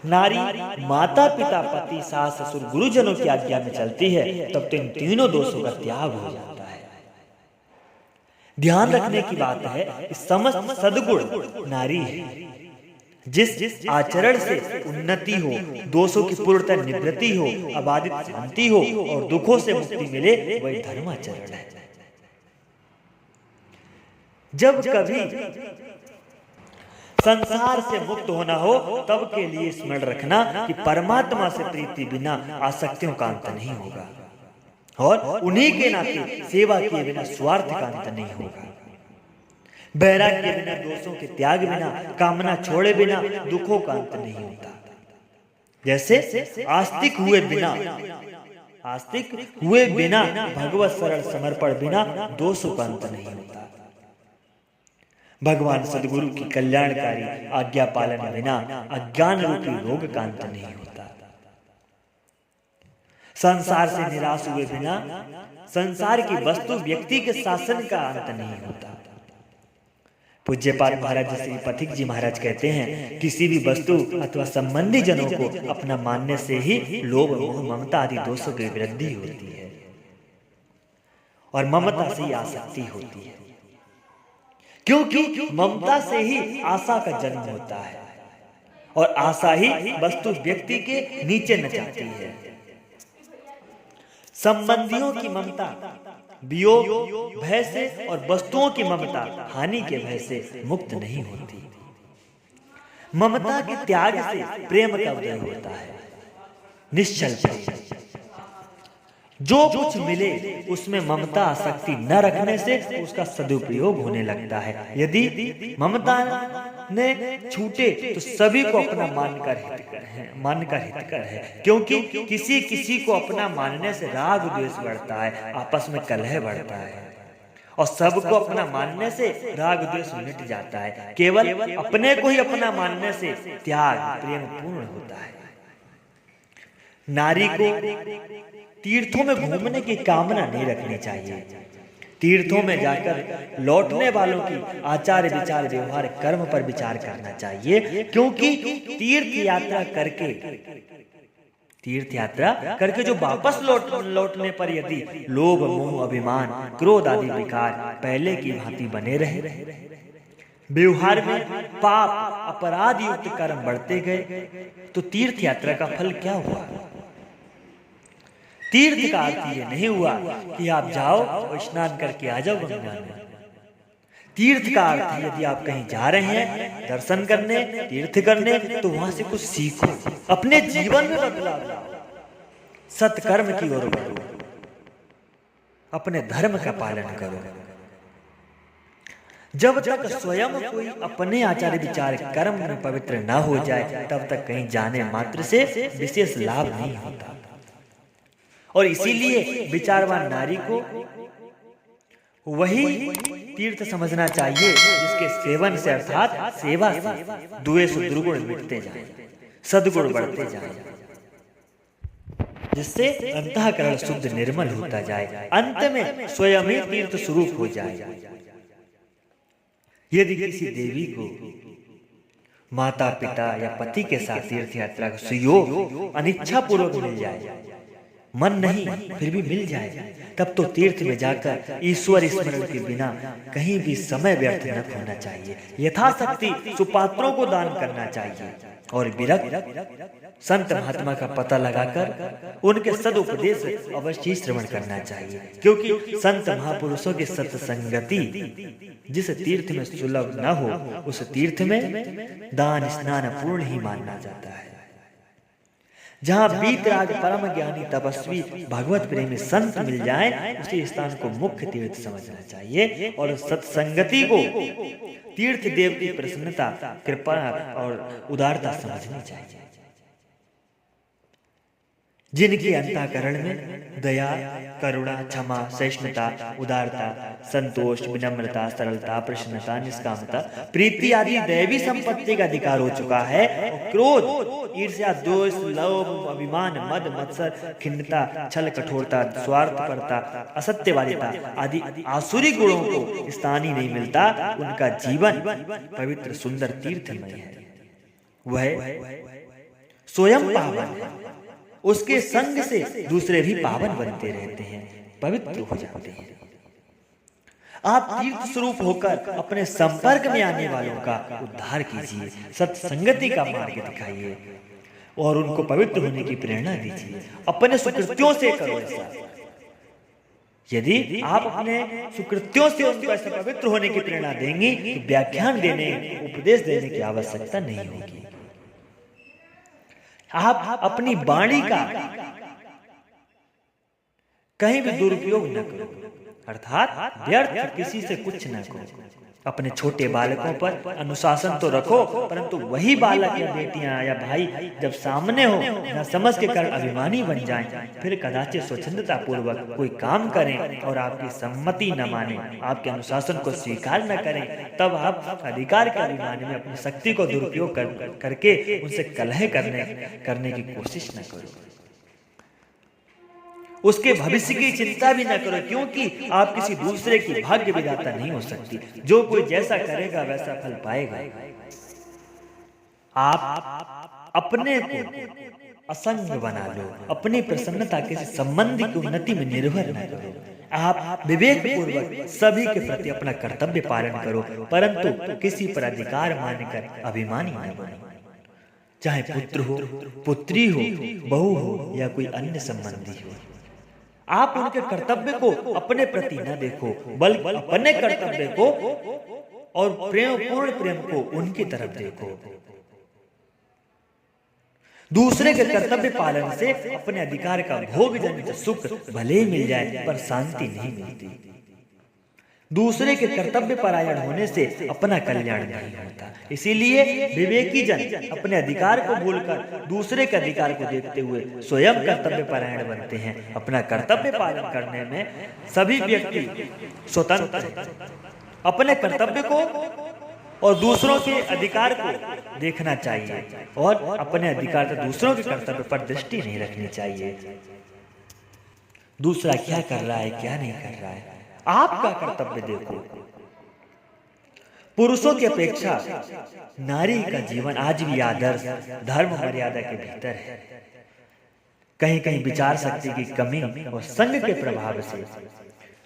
नारी माता, पिता, पति, सास, ससुर, गुरुजनों की आज्ञा में चलती है तब तो इन तीनों दोषों का त्याग हो जाता है। ध्यान रखने की बात है कि समस्त सद्गुण नारी है। जिस आचरण से उन्नति हो, दोषों की पूर्णतः निवृत्ति हो, अबाधित शांति हो और दुखों से मुक्ति मिले, वही धर्माचरण है। जब कभी संसार से मुक्त होना हो तब के लिए स्मरण रखना कि परमात्मा से प्रीति बिना आसक्तियों का अंत नहीं होगा, और उन्हीं के नाते सेवा किए बिना स्वार्थ का अंत नहीं होगा। बैराग्य के बिना, दोषों के त्याग बिना, कामना छोड़े बिना दुखों का अंत नहीं होता। जैसे आस्तिक हुए बिना भगवत सरल समर्पण बिना दोषों का अंत नहीं होता। भगवान सदगुरु की कल्याणकारी आज्ञा पालन बिना अज्ञान रूपी रोग का अंत नहीं होता। संसार से निराश हुए बिना संसार की वस्तु, व्यक्ति के शासन का अंत नहीं होता। पूज्यपाद महाराज श्री पथिक जी महाराज कहते हैं, किसी भी वस्तु अथवा संबंधी जनों को अपना मानने से ही लोभ, मोह, ममता आदि दोषों की वृद्धि होती है और ममता से ही आसक्ति होती है। क्योंकि ममता से ही आशा का जन्म होता है और आशा ही वस्तु व्यक्ति के नीचे नचाती है। संबंधियों की ममता वियोग भय से और वस्तुओं की ममता हानि के भय से मुक्त नहीं होती। ममता के त्याग से प्रेम का उदय होता है। निश्चल प्रेम, जो कुछ मिले उसमें ममता आसक्ति न रखने से उसका सदुपयोग होने लगता है। यदि ममता ने छूटे तो सभी को अपना मानकर हितकर है, क्योंकि किसी को अपना मानने से राग द्वेष बढ़ता है, आपस में कलह बढ़ता है, और सबको अपना मानने से राग द्वेष मिट जाता है। केवल अपने को ही अपना मानने से त्याग प्रेम पूर्ण होता है। नारी को तीर्थों में घूमने की कामना नहीं रखनी चाहिए। तीर्थों में जाकर लौटने वालों की आचार, विचार, व्यवहार, कर्म पर विचार करना चाहिए, क्योंकि तीर्थ यात्रा करके तीर्थ यात्रा करके जो वापस लौटने पर यदि लोभ, मोह, अभिमान, क्रोध आदि विकार पहले की भांति बने रहे, व्यवहार में पाप, अपराध युक्त कर्म बढ़ते गए, तो तीर्थ यात्रा का फल क्या हुआ? तीर्थ का अर्थ ये नहीं हुआ कि आप जाओ और स्नान करके आ जाओ गंगा में। तीर्थ का अर्थ है यदि आप कहीं जा रहे हैं दर्शन करने, तीर्थ करने, तो वहां से कुछ सीखो, अपने जीवन में बदलाव लाओ, सत्कर्म की ओर बढ़ो, अपने धर्म का पालन करो। जब तक स्वयं कोई अपने आचार विचार कर्म में पवित्र ना हो जाए तब तक कहीं जाने मात्र से विशेष लाभ नहीं होता। और इसीलिए विचारवान नारी को वही तीर्थ समझना चाहिए जिसके सेवन से अर्थात सेवा से द्वेष दुर्गुण मिटते जाए, सद्गुण बढ़ते जाए, जिससे अंतःकरण शुद्ध निर्मल होता जाए, अंत में स्वयं ही तीर्थ स्वरूप हो जाए। यदि किसी देवी को माता पिता या पति के साथ तीर्थ यात्रा का सुयोग अनिच्छा पूर्वक मिल जाए, मन नहीं फिर भी मिल जाए, तब तो तीर्थ में जाकर ईश्वर स्मरण के बिना कहीं भी समय व्यर्थ न करना चाहिए। यथाशक्ति सुपात्रों को दान करना चाहिए और विरक्त संत महात्मा का पता लगाकर उनके सदुपदेश अवश्य श्रवण करना चाहिए, क्योंकि संत महापुरुषों की सत्संगति जिस तीर्थ में सुलभ न हो उस तीर्थ में दान स्नान पूर्ण ही माना जाता है। जहाँ वीतराग परम ज्ञानी तपस्वी भगवत प्रेमी संत मिल जाएं, उसी स्थान को मुख्य तीर्थ समझना चाहिए और सत्संगति को तीर्थ देव की प्रसन्नता, कृपा और उदारता समझनी चाहिए। जिनके अंतःकरण में दया, करुणा, क्षमा, सहिष्णुता, उदारता, संतोष, विनम्रता, सरलता, प्रसन्नता, निष्कामता, प्रीति आदि दैवी संपत्ति का अधिकार हो चुका है, और क्रोध, ईर्ष्या, दोष, लोभ, अभिमान, मद, मत्सर, खिन्नता, छल, कठोरता, स्वार्थपरता, असत्यवादिता आदि आसुरी गुणों को स्थान ही नहीं मिलता, उनका जीवन पवित्र सुंदर तीर्थमय है। वह स्वयं पावन है, उसके संग से दूसरे भी पावन बनते रहते हैं, पवित्र हो जाते हैं। आप तीर्थ स्वरूप होकर अपने संपर्क में आने वालों का उद्धार कीजिए, सत्संगति का मार्ग दिखाइए और उनको पवित्र होने की प्रेरणा दीजिए। अपने सुकृत्यों से करो ऐसा। यदि आप अपने सुकृत्यों से उनको ऐसा पवित्र होने की प्रेरणा देंगी तो व्याख्यान देने, उपदेश देने की आवश्यकता नहीं होगी। आप अपनी वाणी का कहीं भी दुरुपयोग न करो, अर्थात व्यर्थ किसी से कुछ न करो। अपने छोटे बालकों पर अनुशासन तो रखो, परंतु वही बालक या बेटियां या भाई जब सामने हो न समझ के कारण अभिमानी बन जाएं, फिर कदाचित स्वच्छंदता पूर्वक कोई काम करें और आपकी सम्मति न माने, आपके अनुशासन को स्वीकार न करें, तब आप अधिकार के अभिमान में अपनी शक्ति को दुरुपयोग करके उनसे कलह करने की कोशिश न करो। उसके भविष्य की चिंता भी न करो, क्योंकि आप किसी दूसरे की भाग्य विधाता नहीं हो सकती। जो कोई जैसा करेगा वैसा फल पाएगा। आप अपने को असंग बना लो, अपनी प्रसन्नता किसी संबंधी की उन्नति में निर्भर न करो। आप विवेक पूर्वक सभी के प्रति अपना कर्तव्य पालन करो, परंतु किसी पर अधिकार मानकर अभिमानी न बनो। चाहे पुत्र हो, पुत्री हो, बहू हो या कोई अन्य संबंधी हो, आप उनके कर्तव्य को अपने प्रति न देखो, बल्कि अपने कर्तव्य को और पूर्ण प्रेम को उनकी तरफ देखो। दूसरे के कर्तव्य पालन से अपने अधिकार का भोग जनित सुख भले ही मिल जाए, पर शांति नहीं मिलती। दूसरे के कर्तव्य परायण होने से अपना कल्याण नहीं होता। इसीलिए विवेकी जन अपने अधिकार को भूलकर दूसरे के अधिकार को देखते हुए स्वयं कर्तव्य परायण बनते हैं। अपना कर्तव्य पालन करने में सभी व्यक्ति स्वतंत्र हैं। अपने कर्तव्य को और दूसरों के अधिकार को देखना चाहिए और अपने अधिकार से दूसरों के कर्तव्य पर दृष्टि नहीं रखनी चाहिए। दूसरा क्या कर रहा है, क्या नहीं कर रहा है, आपका कर्तव्य देखो। पुरुषों की अपेक्षा नारी का जीवन आज भी आदर्श धर्म मर्यादा के भीतर है। कहीं कहीं विचार शक्ति की कमी और संग के प्रभाव से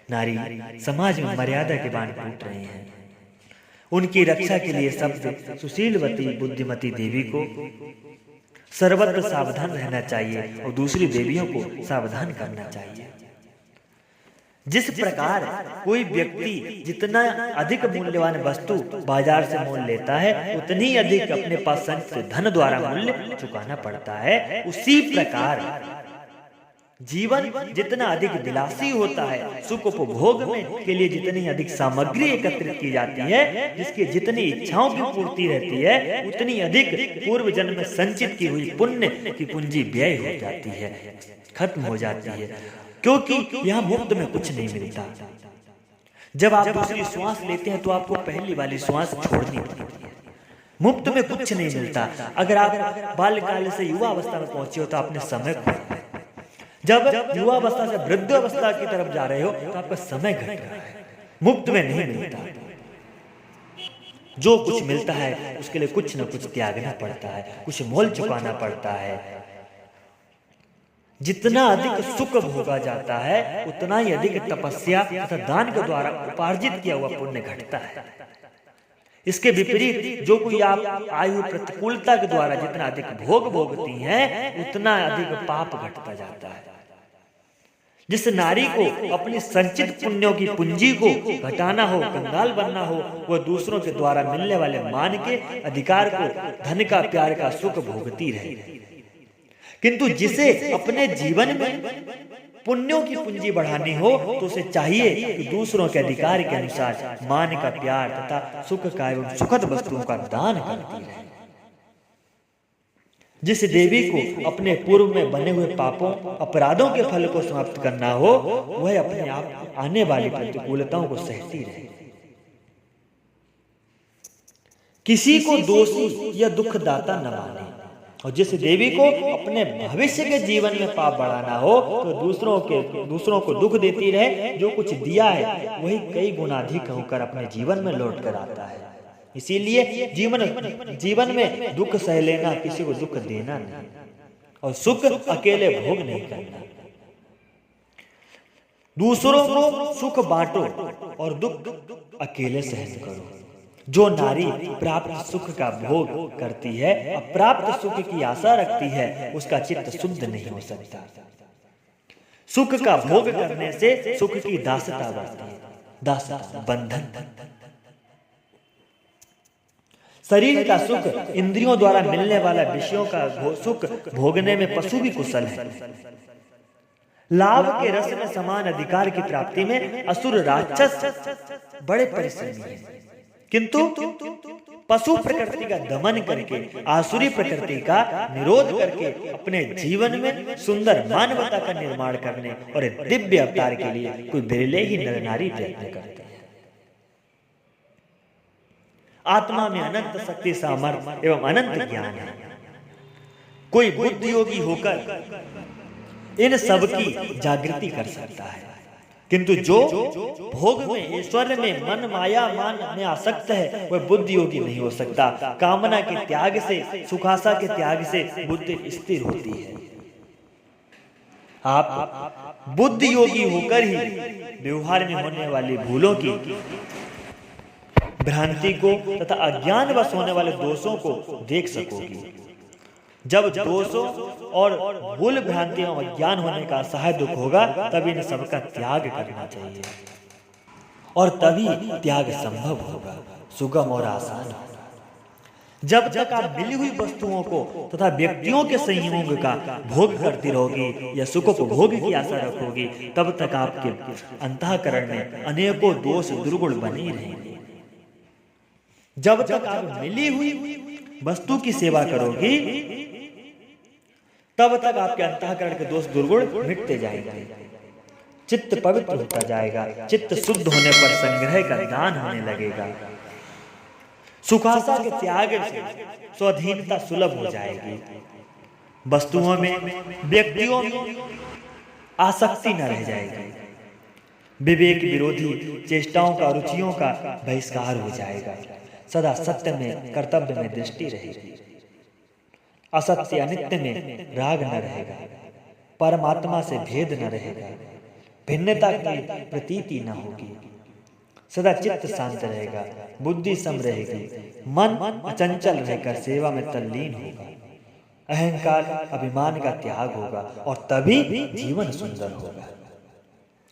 नारी समाज में मर्यादा के बांध टूट रहे हैं। उनकी रक्षा के लिए शब्द सुशीलवती बुद्धिमती देवी को सर्वत्र सावधान रहना चाहिए और दूसरी देवियों को सावधान करना चाहिए। जिस प्रकार कोई व्यक्ति जितना अधिक मूल्यवान वस्तु बाजार से मोल लेता है, उतनी अधिक अपने पास संचित धन द्वारा मूल्य चुकाना पड़ता है, उसी प्रकार जीवन जितना अधिक विलासी होता है, सुख उपभोग में के लिए जितनी अधिक सामग्री एकत्रित की जाती है, जिसकी जितनी इच्छाओं की पूर्ति रहती है, उतनी अधिक पूर्व जन्म में संचित की हुई पुण्य की पूंजी व्यय हो जाती है, खत्म हो जाती है। क्योंकि यहाँ मुफ्त में कुछ नहीं मिलता। जब आप दूसरी श्वास लेते हैं तो आपको पहली वाली श्वास छोड़नी पड़ती है। मुफ्त में कुछ नहीं मिलता। अगर आप बाल्यकाल से युवा अवस्था में पहुंचे हो तो आपने समय खोया है। जब युवा अवस्था से वृद्ध अवस्था की तरफ जा रहे हो तो आपका समय घट रहा है। मुफ्त में नहीं मिलता। जो कुछ मिलता है उसके लिए कुछ न कुछ त्यागना पड़ता है, कुछ मोल चुकाना पड़ता है। जितना अधिक सुख भोगा जाता है, उतना ही अधिक तपस्या तथा दान के द्वारा उपार्जित किया हुआ पुण्य घटता है। इसके विपरीत जो कोई आप आयु प्रतिकूलता के द्वारा जितना अधिक भोग भोगती हैं, उतना अधिक पाप घटता जाता है। जिस नारी को अपनी संचित पुण्यों की पूंजी को घटाना हो, कंगाल बनना हो, वह दूसरों के द्वारा मिलने वाले मान के अधिकार को, धन का, प्यार का सुख भोगती रहे। किंतु जिसे अपने जीवन में पुण्यों की पूंजी बढ़ानी हो तो उसे चाहिए कि दूसरों के अधिकार के अनुसार मान का, प्यार तथा सुख का एवं सुखद वस्तुओं का दान करती है। जिस देवी को अपने पूर्व में बने हुए पापों, अपराधों के फल को समाप्त करना हो, वह अपने आप आने वाली प्रतिकूलताओं को सहती रहे। किसी को दोषी या दुखदाता न माने, और जिस देवी को अपने भविष्य के जीवन में पाप बढ़ाना हो तो दूसरों को दुख देती रहे। जो कुछ दिया है वही कई गुना अधिक होकर अपने जीवन में लौट कर आता है। इसीलिए जीवन में दुख सह लेना, किसी को दुख देना नहीं, और सुख अकेले भोग नहीं करना। दूसरों को सुख बांटो और दुख अकेले सहन करो। जो नारी प्राप्त सुख का भोग करती है, अप्राप्त सुख की आशा रखती है, उसका चित्त शुद्ध नहीं हो सकता। सुख का भोग करने से सुख की दासता बढ़ती है, दासता बंधन। शरीर का सुख, इंद्रियों द्वारा मिलने वाला विषयों का सुख भोगने में पशु भी कुशल है। लाभ के रस में समान अधिकार की प्राप्ति में असुर राक्षस बड़े परिश्रमी हैं। किंतु पशु प्रकृति का दमन करके, आसुरी प्रकृति का निरोध करके अपने जीवन में सुंदर मानवता का निर्माण करने और एक दिव्य अवतार के लिए कोई बिरले ही नर नारी प्रयत्न करते हैं। आत्मा में अनंत शक्ति, सामर्थ्य एवं अनंत ज्ञान है। कोई बुद्ध योगी होकर इन सब की जागृति कर सकता है। किंतु जो भोग में, ऐश्वर्य में, मन, माया, मान में आसक्त है, वह बुद्धि योगी नहीं हो सकता। कामना के त्याग से, सुखासा के त्याग से बुद्धि स्थिर होती है। आप बुद्धि योगी होकर ही व्यवहार में होने वाली भूलों की, भ्रांति को तथा अज्ञानवश होने वाले दोषों को देख सकोगी। जब दोषों और भूल, भ्रांति और अज्ञान होने का असहाय दुख होगा, तभी इन सबका त्याग करना चाहिए और तभी त्याग संभव होगा, सुगम और आसान होगा। जब तक आप मिली हुई वस्तुओं को तथा व्यक्तियों के संयोग का भोग करती रहोगी या सुख को भोग की आशा रखोगी, तब तक आपके अंतःकरण में अनेकों दोष दुर्गुण बनी रहेंगे। जब तक आप मिली हुई वस्तु की सेवा करोगी, तब तक आपके अंतःकरण के दोष दुर्गुण मिटते जाएंगे, चित्त पवित्र होता जाएगा। चित्त शुद्ध होने पर संग्रह का दान होने लगेगा। सुखासा के त्याग से स्वाधीनता सुलभ हो जाएगी। वस्तुओं में, व्यक्तियों में आसक्ति न रह जाएगी। विवेक विरोधी चेष्टाओं का, रुचियों का बहिष्कार हो जाएगा। सदा सत्य में, कर्तव्य में दृष्टि रहेगी। असत्य अनित्य में राग न रहेगा। परमात्मा से भेद न रहेगा, भिन्नता की प्रतीति न होगी, सदा चित्त शांत रहेगा, बुद्धि सम रहेगी, मन अचंचल रहकर सेवा में तल्लीन होगा, अहंकार अभिमान का त्याग होगा और तभी जीवन सुंदर होगा।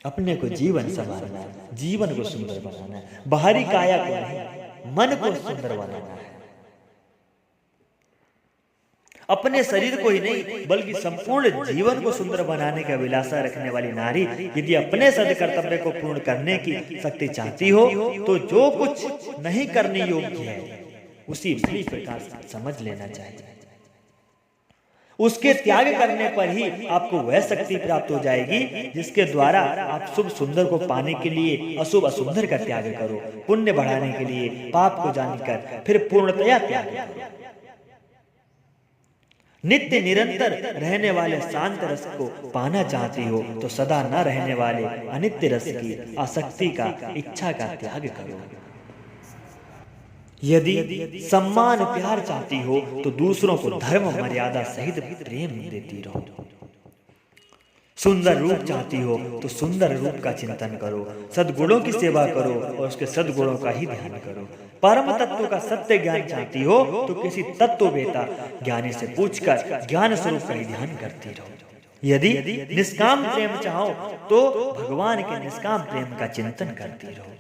अपने को जीवन संभालना है, जीवन को सुंदर बनाना है, बाहरी काया को नहीं, मन को सुंदर बनाना है। अपने शरीर को ही नहीं बल्कि संपूर्ण जीवन को सुंदर बनाने का अभिलाषा रखने वाली नारी यदि अपने सद कर्तव्य को पूर्ण करने की शक्ति चाहती हो तो जो कुछ नहीं करने योग्य है उसी भली प्रकार समझ लेना चाहिए। उसके त्याग करने पर ही आपको वह शक्ति प्राप्त हो जाएगी जिसके द्वारा आप शुभ सुंदर को पाने के लिए अशुभ असुंदर का त्याग करो, पुण्य बढ़ाने के लिए पाप को जानकर फिर पूर्णतया त्याग करो। नित्य निरंतर रहने वाले शांत रस को पाना चाहती हो तो सदा न रहने वाले अनित्य रस की आसक्ति का इच्छा का त्याग करो। यदि सम्मान प्यार चाहती हो तो दूसरों को धर्म मर्यादा सहित प्रेम देती रहो। सुंदर रूप चाहती हो तो सुंदर रूप का चिंतन करो, सद्गुणों की सेवा करो और उसके सद्गुणों का ही ध्यान करो। परम तत्व का सत्य ज्ञान चाहती हो तो किसी तत्ववेता ज्ञानी से पूछकर ज्ञान स्वरूप का ही ध्यान करती रहो। यदि निष्काम प्रेम चाहो तो भगवान के निष्काम प्रेम का चिंतन करती रहो।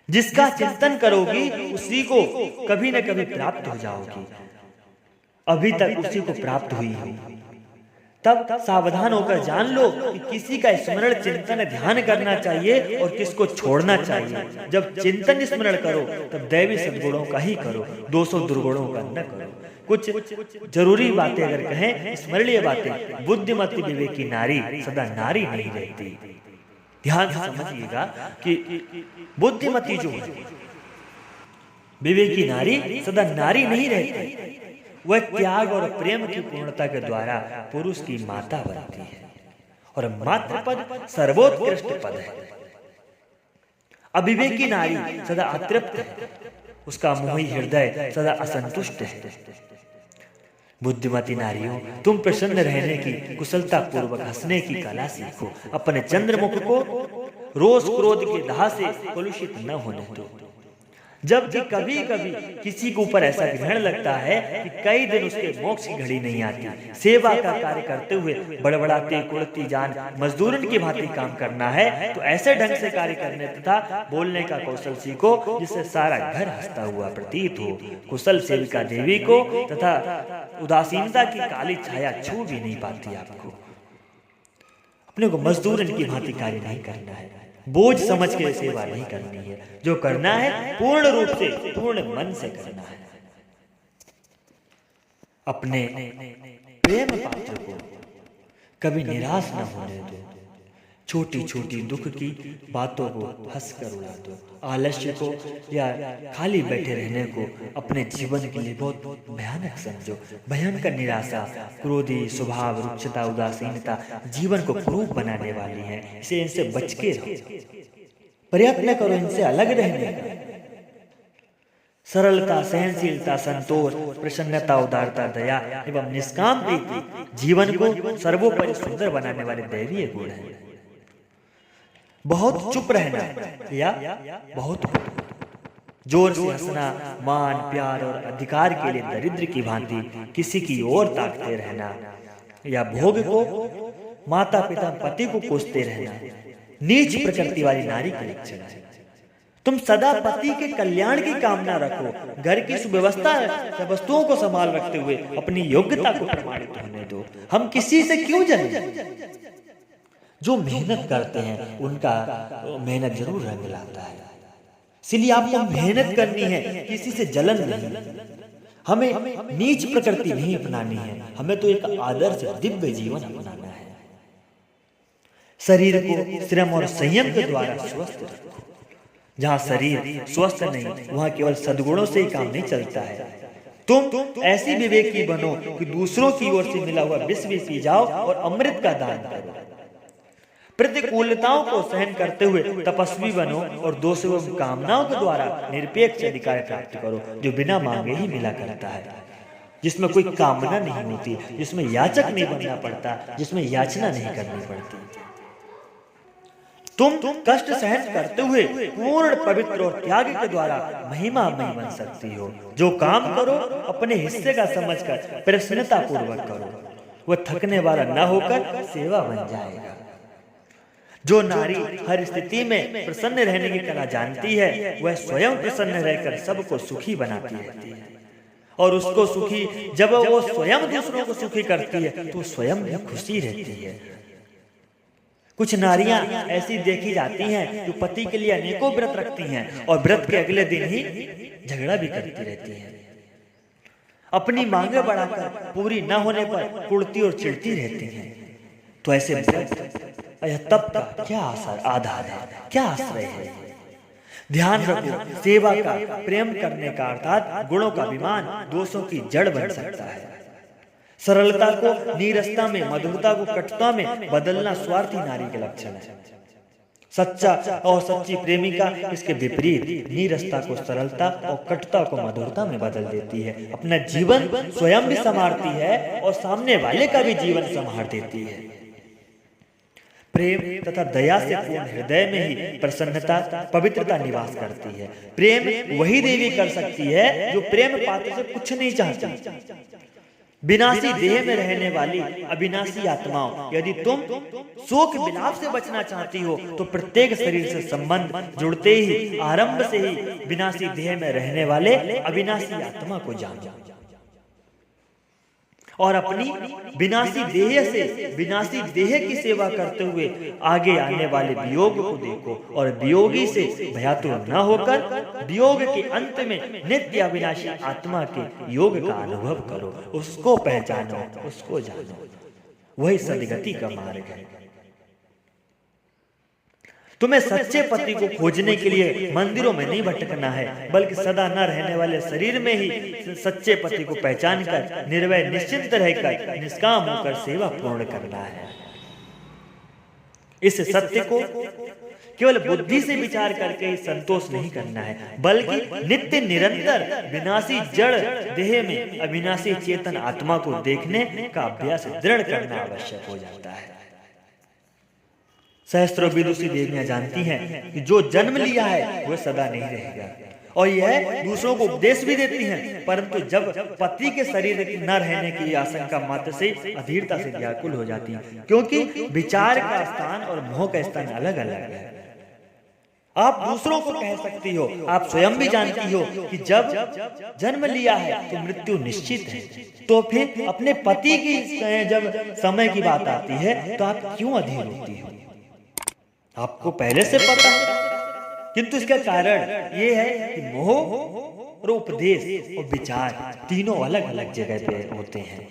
जिसका चिंतन करोगी उसी को कभी न कभी प्राप्त हो जाओगी। अभी तक उसी को प्राप्त हुई हो तब सावधान होकर जान लो कि किसी का स्मरण चिंतन ध्यान करना चाहिए और किसको छोड़ना चाहिए। जब चिंतन स्मरण करो तब दैवी सद्गुणों का ही करो, दोषों दुर्गुणों का न करो। कुछ जरूरी बातें अगर कहें, स्मरणीय बातें, बुद्धिमती विवेकी नारी सदा नारी नहीं रहती। ध्यान से समझिएगा कि बुद्धिमती जो है विवेकी नारी सदा नारी नहीं रहती, वह त्याग और प्रेम की पूर्णता के द्वारा पुरुष की माता बनती है और मातृपद सर्वोत्कृष्ट पद है। अविवेकी नारी सदा अतृप्त है, उसका मोही हृदय सदा असंतुष्ट है। बुद्धिमती नारियों, तुम प्रसन्न रहने की, कुशलता पूर्वक हंसने की कला सीखो। अपने चंद्रमुख को रोष क्रोध के दाह से कलुषित न होने दो। जबकि कभी कभी किसी के ऊपर ऐसा ग्रहण लगता है कि कई दिन उसके मोक्ष की घड़ी नहीं आती, सेवा का कार्य करते हुए बड़बड़ाते कुड़ती जान मजदूरन की भांति काम करना है, तो ऐसे ढंग से कार्य करने तथा बोलने का कौशल सीखो जिससे सारा घर हंसता हुआ प्रतीत हो। कुशल सेविका देवी को तथा उदासीनता की काली छाया छू भी नहीं पाती। आपको अपने को मजदूरन की भांति कार्य नहीं करना है, बोझ समझ के सेवा नहीं करनी है। जो करना है पूर्ण रूप से, पूर्ण मन से करना है। अपने प्रेम पात्र को कभी निराश न होने दो। छोटी छोटी दुख की बातों को हंसकर उड़ा दो। आलस्य को या खाली बैठे रहने को अपने जीवन के लिए बहुत भयानक समझो। भयंकर निराशा, क्रोधी स्वभाव, रुक्षता, उदासीनता जीवन को क्रूर बनाने वाली है। इनसे बच के रहो, प्रयत्न करो इनसे अलग रहने का। सरलता, सहनशीलता, संतोष, प्रसन्नता, उदारता, दया एवं निष्काम प्रीति जीवन को सर्वोपरि सुंदर बनाने वाले दैवीय गुण है। बहुत चुप रहना या बहुत जोर से हंसना, मान प्यार और अधिकार के लिए दरिद्र की भांति किसी की ओर ताकते रहना या भोग को माता पिता पति को कोसते रहना नीच प्रकृति वाली नारी का लक्षण है। तुम सदा पति के कल्याण की कामना रखो। घर की सुव्यवस्था वस्तुओं को संभाल रखते हुए अपनी योग्यता को प्रमाणित होने दो। हम किसी से क्यों जलें? जो मेहनत करते हैं उनका मेहनत जरूर रंग लाता है। इसलिए आपको मेहनत करनी है, किसी से जलन नहीं। हमें नीच प्रकृति नहीं अपनानी है, हमें तो एक आदर्श दिव्य जीवन अपनाना है। शरीर को श्रम और संयम के द्वारा स्वस्थ रखो। जहाँ शरीर स्वस्थ नहीं, वहाँ केवल सद्गुणों से ही काम नहीं चलता है। तुम ऐसी विवेकी बनो कि दूसरों की ओर से मिला हुआ विष भी पी जाओ और अमृत का दान करो। प्रतिकूलताओं को सहन करते हुए तपस्वी बनो और दोषों एवं कामनाओं के द्वारा निरपेक्ष अधिकार प्राप्त करो, जो बिना मांगे ही मिला करता है। जिसमें कोई कामना नहीं होती, जिसमें याचक नहीं बनना पड़ता, जिसमें याचना नहीं करनी पड़ती। तुम कष्ट सहन करते हुए पूर्ण पवित्र और त्याग के द्वारा महिमामयी बन सकती हो। जो काम करो अपने हिस्से का समझकर प्रसन्नता पूर्वक करो, वह थकने वाला न होकर सेवा बन जाएगा। जो नारी हर स्थिति में प्रसन्न रहने की कला जानती है, वह स्वयं प्रसन्न रहकर सबको सुखी बनाती रहती है। और उसको सुखी, जब वो स्वयं दूसरों को सुखी करती है तो स्वयं भी खुशी रहती है। कुछ नारियां ऐसी देखी जाती हैं जो पति के लिए अनेकों व्रत रखती हैं और व्रत के अगले दिन ही झगड़ा भी करती रहती हैं। अपनी मांगे बढ़ाकर पूरी न होने पर कुड़ती और चिढ़ती रहती हैं। तो ऐसे व्रत यह तप का क्या आधार है, क्या आश्रय है? ध्यान रखो, सेवा का, प्रेम करने का अर्थात गुणों का अभिमान दोषों की जड़ बन सकता है। सरलता को नीरसता में, मधुरता को कटुता में बदलना स्वार्थी नारी के लक्षण है। सच्चा और सच्ची प्रेमिका इसके विपरीत नीरसता को सरलता और कटुता को मधुरता में बदल देती है। अपना जीवन स्वयं भी संवारती है और सामने वाले का भी जीवन संवार देती है। प्रेम तथा दया से पूर्ण हृदय में ही प्रसन्नता, पवित्रता निवास करती है। प्रेम वही देवी कर सकती है जो प्रेम पात्र से कुछ नहीं चाहती। विनाशी देह में रहने वाली अविनाशी आत्माओं, यदि तुम शोक विलाप से बचना चाहती हो तो प्रत्येक शरीर से संबंध जुड़ते ही आरंभ से ही विनाशी देह में रहने वाले अविनाशी आत्मा को जानो और अपनी विनाशी देह से विनाशी देह की सेवा करते हुए आगे आने वाले वियोग को देखो और वियोगी से भयातुर न होकर वियोग के अंत में नित्य अविनाशी आत्मा के योग का अनुभव करो। उसको पहचानो, उसको जानो, वही सदगति का मार्ग है। तुम्हें सच्चे पति को खोजने के लिए मंदिरों में नहीं भटकना है, बल्कि सदा न रहने वाले शरीर में ही सच्चे पति को पहचान कर निर्भय निश्चिंत रहकर निष्काम होकर सेवा पूर्ण करना है। इस सत्य को केवल बुद्धि से विचार करके ही संतोष नहीं करना है, बल्कि नित्य निरंतर विनाशी जड़ देह में अविनाशी चेतन आत्मा को देखने का अभ्यास दृढ़ करना आवश्यक हो जाता है। सहस्त्रों विदुषी देवियां जानती हैं कि जो जन्म लिया है वह सदा नहीं रहेगा, और यह दूसरों को उपदेश भी देती हैं, परंतु जब पति के शरीर न रहने की आशंका मात्र से अधीरता से व्याकुल हो जाती है, क्योंकि विचार का स्थान और मोह का स्थान अलग अलग है। आप दूसरों को कह सकती हो, आप स्वयं भी जानती हो कि जब जन्म लिया है तो मृत्यु निश्चित है, तो फिर अपने पति की जब समय की बात आती है तो आप क्यों अधीर होती हो? आपको पहले से पता है, किंतु इसका कारण ये है कि मोह और उपदेश और विचार तीनों अलग अलग जगह पे होते हैं।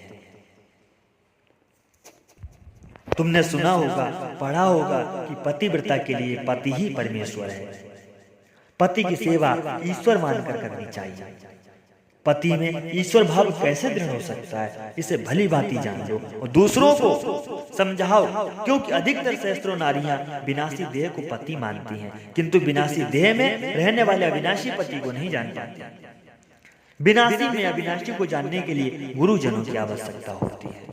तुमने सुना होगा, पढ़ा होगा कि पतिव्रता के लिए पति ही परमेश्वर है। पति की सेवा ईश्वर मानकर करनी चाहिए। पति में ईश्वर भाव कैसे दृढ़ हो सकता है, इसे भली भांति जान लो और दूसरों को समझाओ, क्योंकि अधिकतर सहस्त्रों नारियां विनाशी देह को पति मानती हैं, किंतु विनाशी देह में रहने वाले अविनाशी पति को नहीं जान पाती। विनाशी में अविनाशी को जानने के लिए गुरुजनों की आवश्यकता होती है,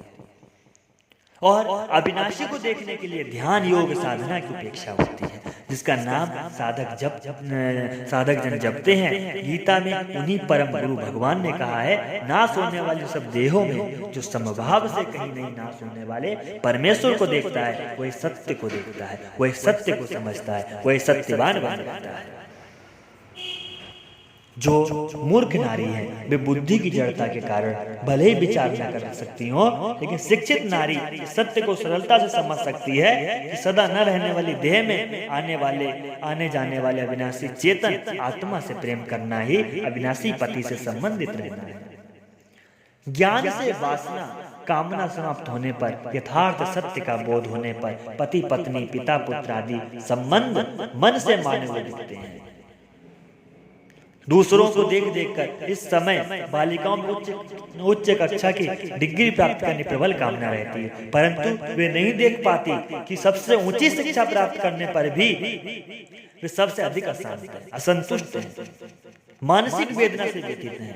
और अविनाशी को देखने के लिए ध्यान योग साधना की अपेक्षा होती है, जिसका नाम साधक जन जपते हैं। गीता में उन्हीं परम गुरु भगवान ने कहा है, नाश होने वाले सब देहों में जो समभाव से कहीं नहीं नाश होने वाले परमेश्वर को देखता है, वही सत्य को देखता है, वही सत्य को समझता है, वही सत्यवान बन जाता है। जो मूर्ख नारी है वे बुद्धि की जड़ता के कारण भले ही विचार न कर सकती हो, लेकिन शिक्षित नारी सत्य को सरलता से समझ सकती है कि सदा न रहने वाली देह में आने जाने वाले अविनाशी चेतन आत्मा से प्रेम करना ही अविनाशी पति से संबंधित रहना है। ज्ञान से वासना कामना समाप्त होने पर, यथार्थ सत्य का बोध होने पर पति पत्नी पिता पुत्र आदि संबंध मन से माने हुए दिखते हैं। दूसरों को देख देखकर इस समय बालिकाओं में उच्च कक्षा की डिग्री प्राप्त करने प्रबल कामना रहती है, परंतु वे नहीं देख पाती कि सबसे ऊंची शिक्षा प्राप्त करने पर भी वे सबसे अधिक अशांत हैं, असंतुष्ट हैं, मानसिक वेदना से व्यथित हैं।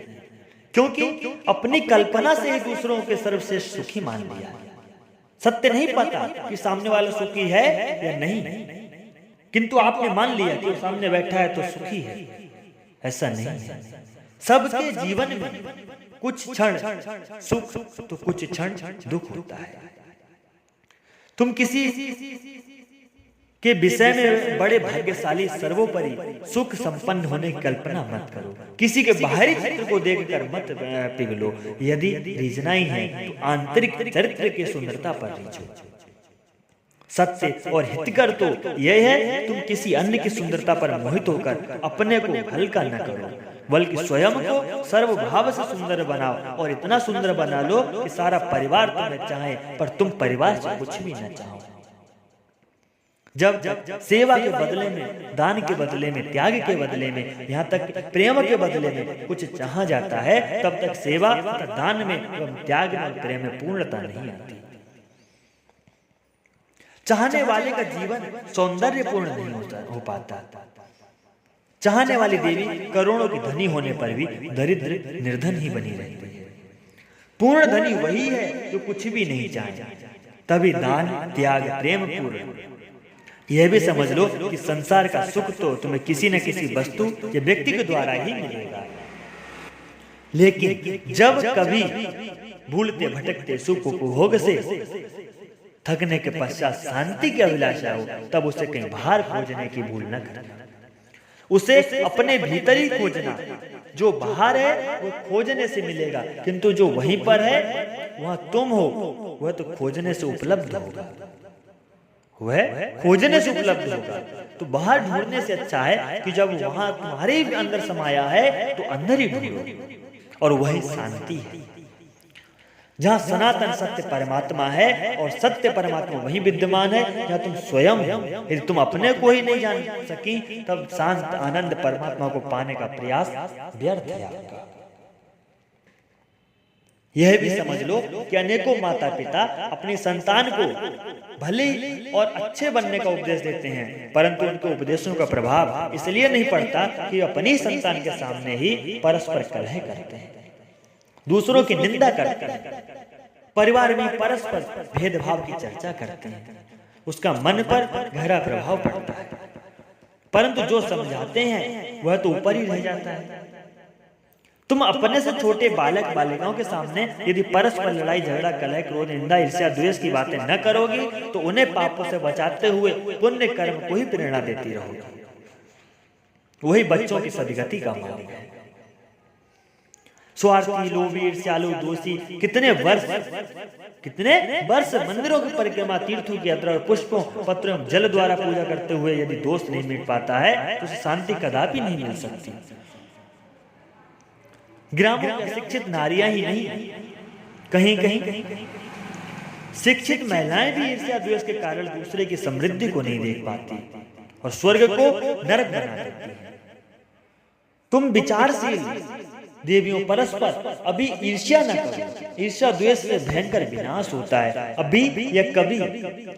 क्योंकि अपनी कल्पना से ही दूसरों के सर्वश्रेष्ठ सुखी मान लिया। सत्य नहीं पता कि सामने वाला सुखी है या नहीं, किंतु आपने मान लिया कि वो सामने बैठा है तो सुखी है। ऐसा नहीं है। सबके जीवन में कुछ क्षण सुख तो कुछ क्षण दुख होता है। तुम किसी के विषय में बड़े भाग्यशाली सर्वोपरि सुख संपन्न होने की कल्पना मत करो। किसी के बाहरी चित्र को देखकर मत पिघलो। यदि रीझना ही है तो आंतरिक चरित्र की सुंदरता पर रीझो। सत्य और हितकर तो यह है, तुम किसी अन्य की सुंदरता पर मोहित होकर अपने को हल्का न करो, बल्कि स्वयं को सर्वभाव से सुंदर बनाओ और इतना सुंदर बना लो कि सारा परिवार तुम्हें चाहे पर तुम परिवार से कुछ भी न चाहो। जब सेवा के बदले में, दान के बदले में, त्याग के बदले में, यहाँ तक प्रेम के बदले में कुछ चाहा जाता है, तब तक सेवा तथा दान में एवं त्याग में प्रेम में पूर्णता नहीं आती। चाहने वाले का जीवन सौंदर्यपूर्ण नहीं हो पाता। चाहने वाली देवी करोड़ों की धनी होने पर भी दरिद्र निर्धन ही बनी रहती है। पूर्ण धनी वही है जो कुछ भी नहीं चाहे, तभी दान त्याग प्रेम पूर्ण। यह भी समझ लो कि संसार का सुख तो तुम्हें किसी न किसी वस्तु या व्यक्ति के द्वारा ही मिलेगा, लेकिन जब कभी भूलते भटकते सुख उपभोग से थकने के पश्चात शांति की अभिलाषा हो, तब उसे कहीं बाहर खोजने की भूल न करना। उसे अपने भीतर ही खोजना। जो बाहर है वो खोजने से मिलेगा, किंतु जो वहीं पर है वहां तुम हो, वह तो खोजने से उपलब्ध होगा। वह खोजने से उपलब्ध होगा। तो बाहर ढूंढने से अच्छा है कि जब वहां तुम्हारे अंदर समाया है तो अंदर ही ढूंढो, और वही शांति है। जहाँ सनातन सत्य परमात्मा है और सत्य परमात्मा वही विद्यमान है जहाँ तुम स्वयं हो। यदि तुम अपने को ही नहीं जान सकी, तब शांत आनंद परमात्मा को पाने का प्रयास व्यर्थ है आपका। यह भी समझ लो कि अनेकों माता पिता अपनी संतान को भले और अच्छे बनने का उपदेश देते हैं, परंतु उनके उपदेशों का प्रभाव इसलिए नहीं पड़ता कि अपनी संतान के सामने ही परस्पर कलह करते हैं, दूसरों की निंदा करते हैं, परिवार में परस्पर भेदभाव की चर्चा करते हैं। उसका मन पर गहरा प्रभाव पड़ता है, परंतु जो समझाते हैं वह तो ऊपर ही रह जाता है। तुम अपने से छोटे बालक बालिकाओं के सामने यदि परस्पर लड़ाई झगड़ा कलह क्रोध निंदा ईर्ष्या द्वेष की बातें न करोगी, तो उन्हें पापों से बचाते हुए पुण्य कर्म को ही प्रेरणा देती रहोगी। वही बच्चों की सदगति का मार्ग है। स्वार्थी, लोभी, ईर्ष्यालु, दोषी कितने वर्ष मंदिरों की परिक्रमा, तीर्थों की यात्रा और पुष्पों पत्रों जल द्वारा पूजा करते हुए यदि दोष नहीं मिट पाता है तो शांति कदापि नहीं मिल सकती। ग्रामों में शिक्षित नारियां ही नहीं, कहीं कहीं शिक्षित महिलाएं भी ईर्ष्या द्वेष के कारण दूसरे की समृद्धि को नहीं देख पाती और स्वर्ग को नरक बना देती है। तुम विचारशील देवियों परस्पर अभी ईर्ष्या न करो। ईर्ष्या द्वेष से भयंकर विनाश होता है। अभी या कभी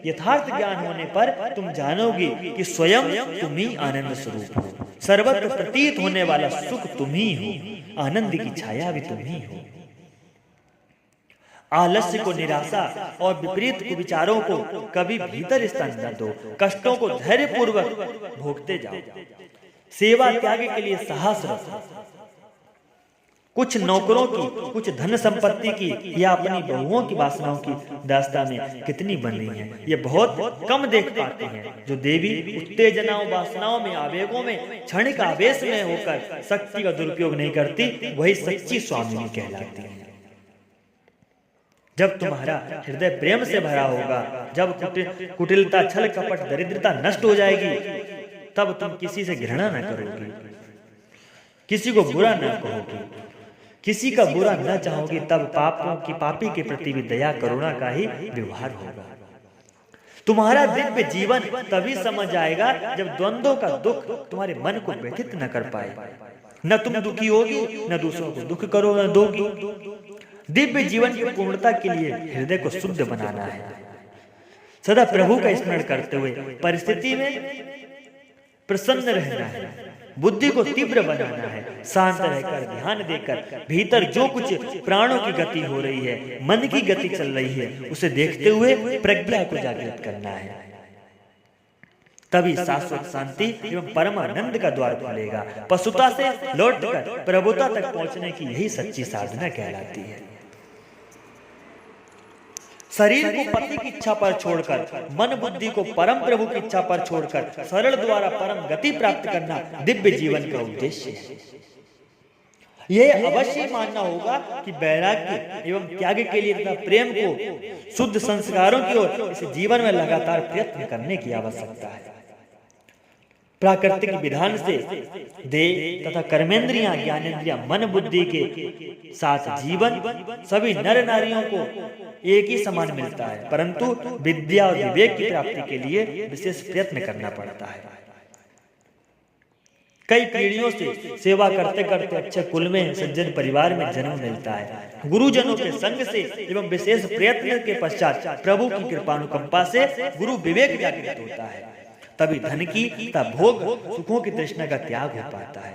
यथार्थ ज्ञान होने पर तुम जानोगी कि स्वयं तुम ही आनंद स्वरूप हो। सर्वत्र प्रतीत होने वाला सुख तुम ही हो, आनंद की छाया भी तुम ही हो। आलस्य को, निराशा और विपरीत विचारों को कभी भीतर स्थान न दो। कष्टों को धैर्य पूर्वक भोगते जाओ। सेवा त्याग के लिए साहस रखो। कुछ नौकरों की, कुछ धन संपत्ति की या अपनी बहुओं की वासनाओं की दास्ता में कितनी बन रही है, ये बहुत कम देख पाते हैं। जो देवी उत्तेजनाओं, वासनाओं में, आवेगों में, क्षणिक आवेश में होकर शक्ति का दुरुपयोग नहीं करती, वही सच्ची स्वामिनी कहलाती है। जब तुम्हारा हृदय प्रेम से भरा होगा, जब कुटिलता, छल कपट, दरिद्रता नष्ट हो जाएगी, तब तुम किसी से घृणा न करोगी, किसी को बुरा न कहोगी, किसी का बुरा न चाहोगी, तब पापों की, पापी के प्रति भी दया करुणा का ही व्यवहार होगा। तुम्हारा दिव्य जीवन तभी समझ आएगा जब द्वंद्वों का दुख तुम्हारे मन को व्यथित न कर पाए। न तुम दुखी होगी, न दूसरों को दुख करो न दोगी। दिव्य जीवन की पूर्णता के लिए हृदय को शुद्ध बनाना है। सदा प्रभु का स्मरण करते हुए परिस्थिति में प्रसन्न रहना है। बुद्धि को तीव्र बनाना है, शांत रहकर ध्यान देकर भीतर जो कुछ प्राणों की गति हो रही है, मन की गति चल रही है, उसे देखते हुए प्रज्ञा को जागृत करना है। तभी शाश्वत शांति एवं परमानंद का द्वार खुलेगा। पशुता से लौटकर प्रभुता तक पहुंचने की यही सच्ची साधना कहलाती है। शरीर को पति की इच्छा पर छोड़कर, मन बुद्धि को परम प्रभु की इच्छा पर छोड़कर सरल द्वारा परम गति प्राप्त करना दिव्य जीवन का उद्देश्य है। यह अवश्य मानना होगा कि वैराग्य एवं त्याग के लिए तथा प्रेम को शुद्ध संस्कारों की ओर इस जीवन में लगातार प्रयत्न करने की आवश्यकता है। प्राकृतिक विधान से देह तथा कर्मेंद्रियां, ज्ञानेंद्रियां, मन बुद्धि के साथ जीवन सभी नर नारियों को एक ही समान मिलता है, परंतु विद्या और विवेक की प्राप्ति के लिए विशेष प्रयत्न करना पड़ता है। कई पीढ़ियों से सेवा करते करते अच्छे कुल में, सज्जन परिवार में जन्म मिलता है। गुरुजनों के संग से एवं विशेष प्रयत्न के पश्चात प्रभु की कृपानुकंपा से गुरु विवेक जागृत होता है। तभी धन की तथा भोग सुखों की तृष्णा का त्याग हो पाता है।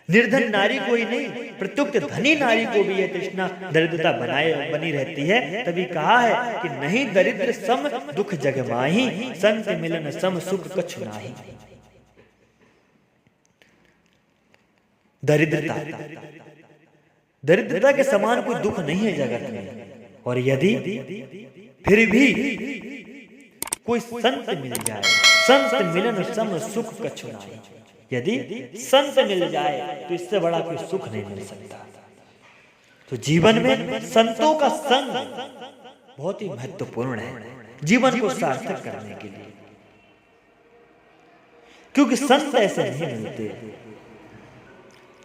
निर्धन नारी को ही नहीं, प्रत्युक्त धनी नारी को भी यह तृष्णा दरिद्रता बनी रहती है। तभी कहा है कि नहीं दरिद्र सम दुख जग माही, संत मिलन सम सुख कछु नाही। दरिद्रता के समान कोई दुख नहीं है जगत में। और यदि फिर भी कोई संत मिल जाए, संत मिलन सम सुख कछु नाही, यदि संत मिल जाए तो इससे बड़ा कोई सुख नहीं मिल सकता। तो जीवन में संतों का संग बहुत ही महत्वपूर्ण है जीवन को सार्थक करने के लिए, क्योंकि संत ऐसे नहीं मिलते।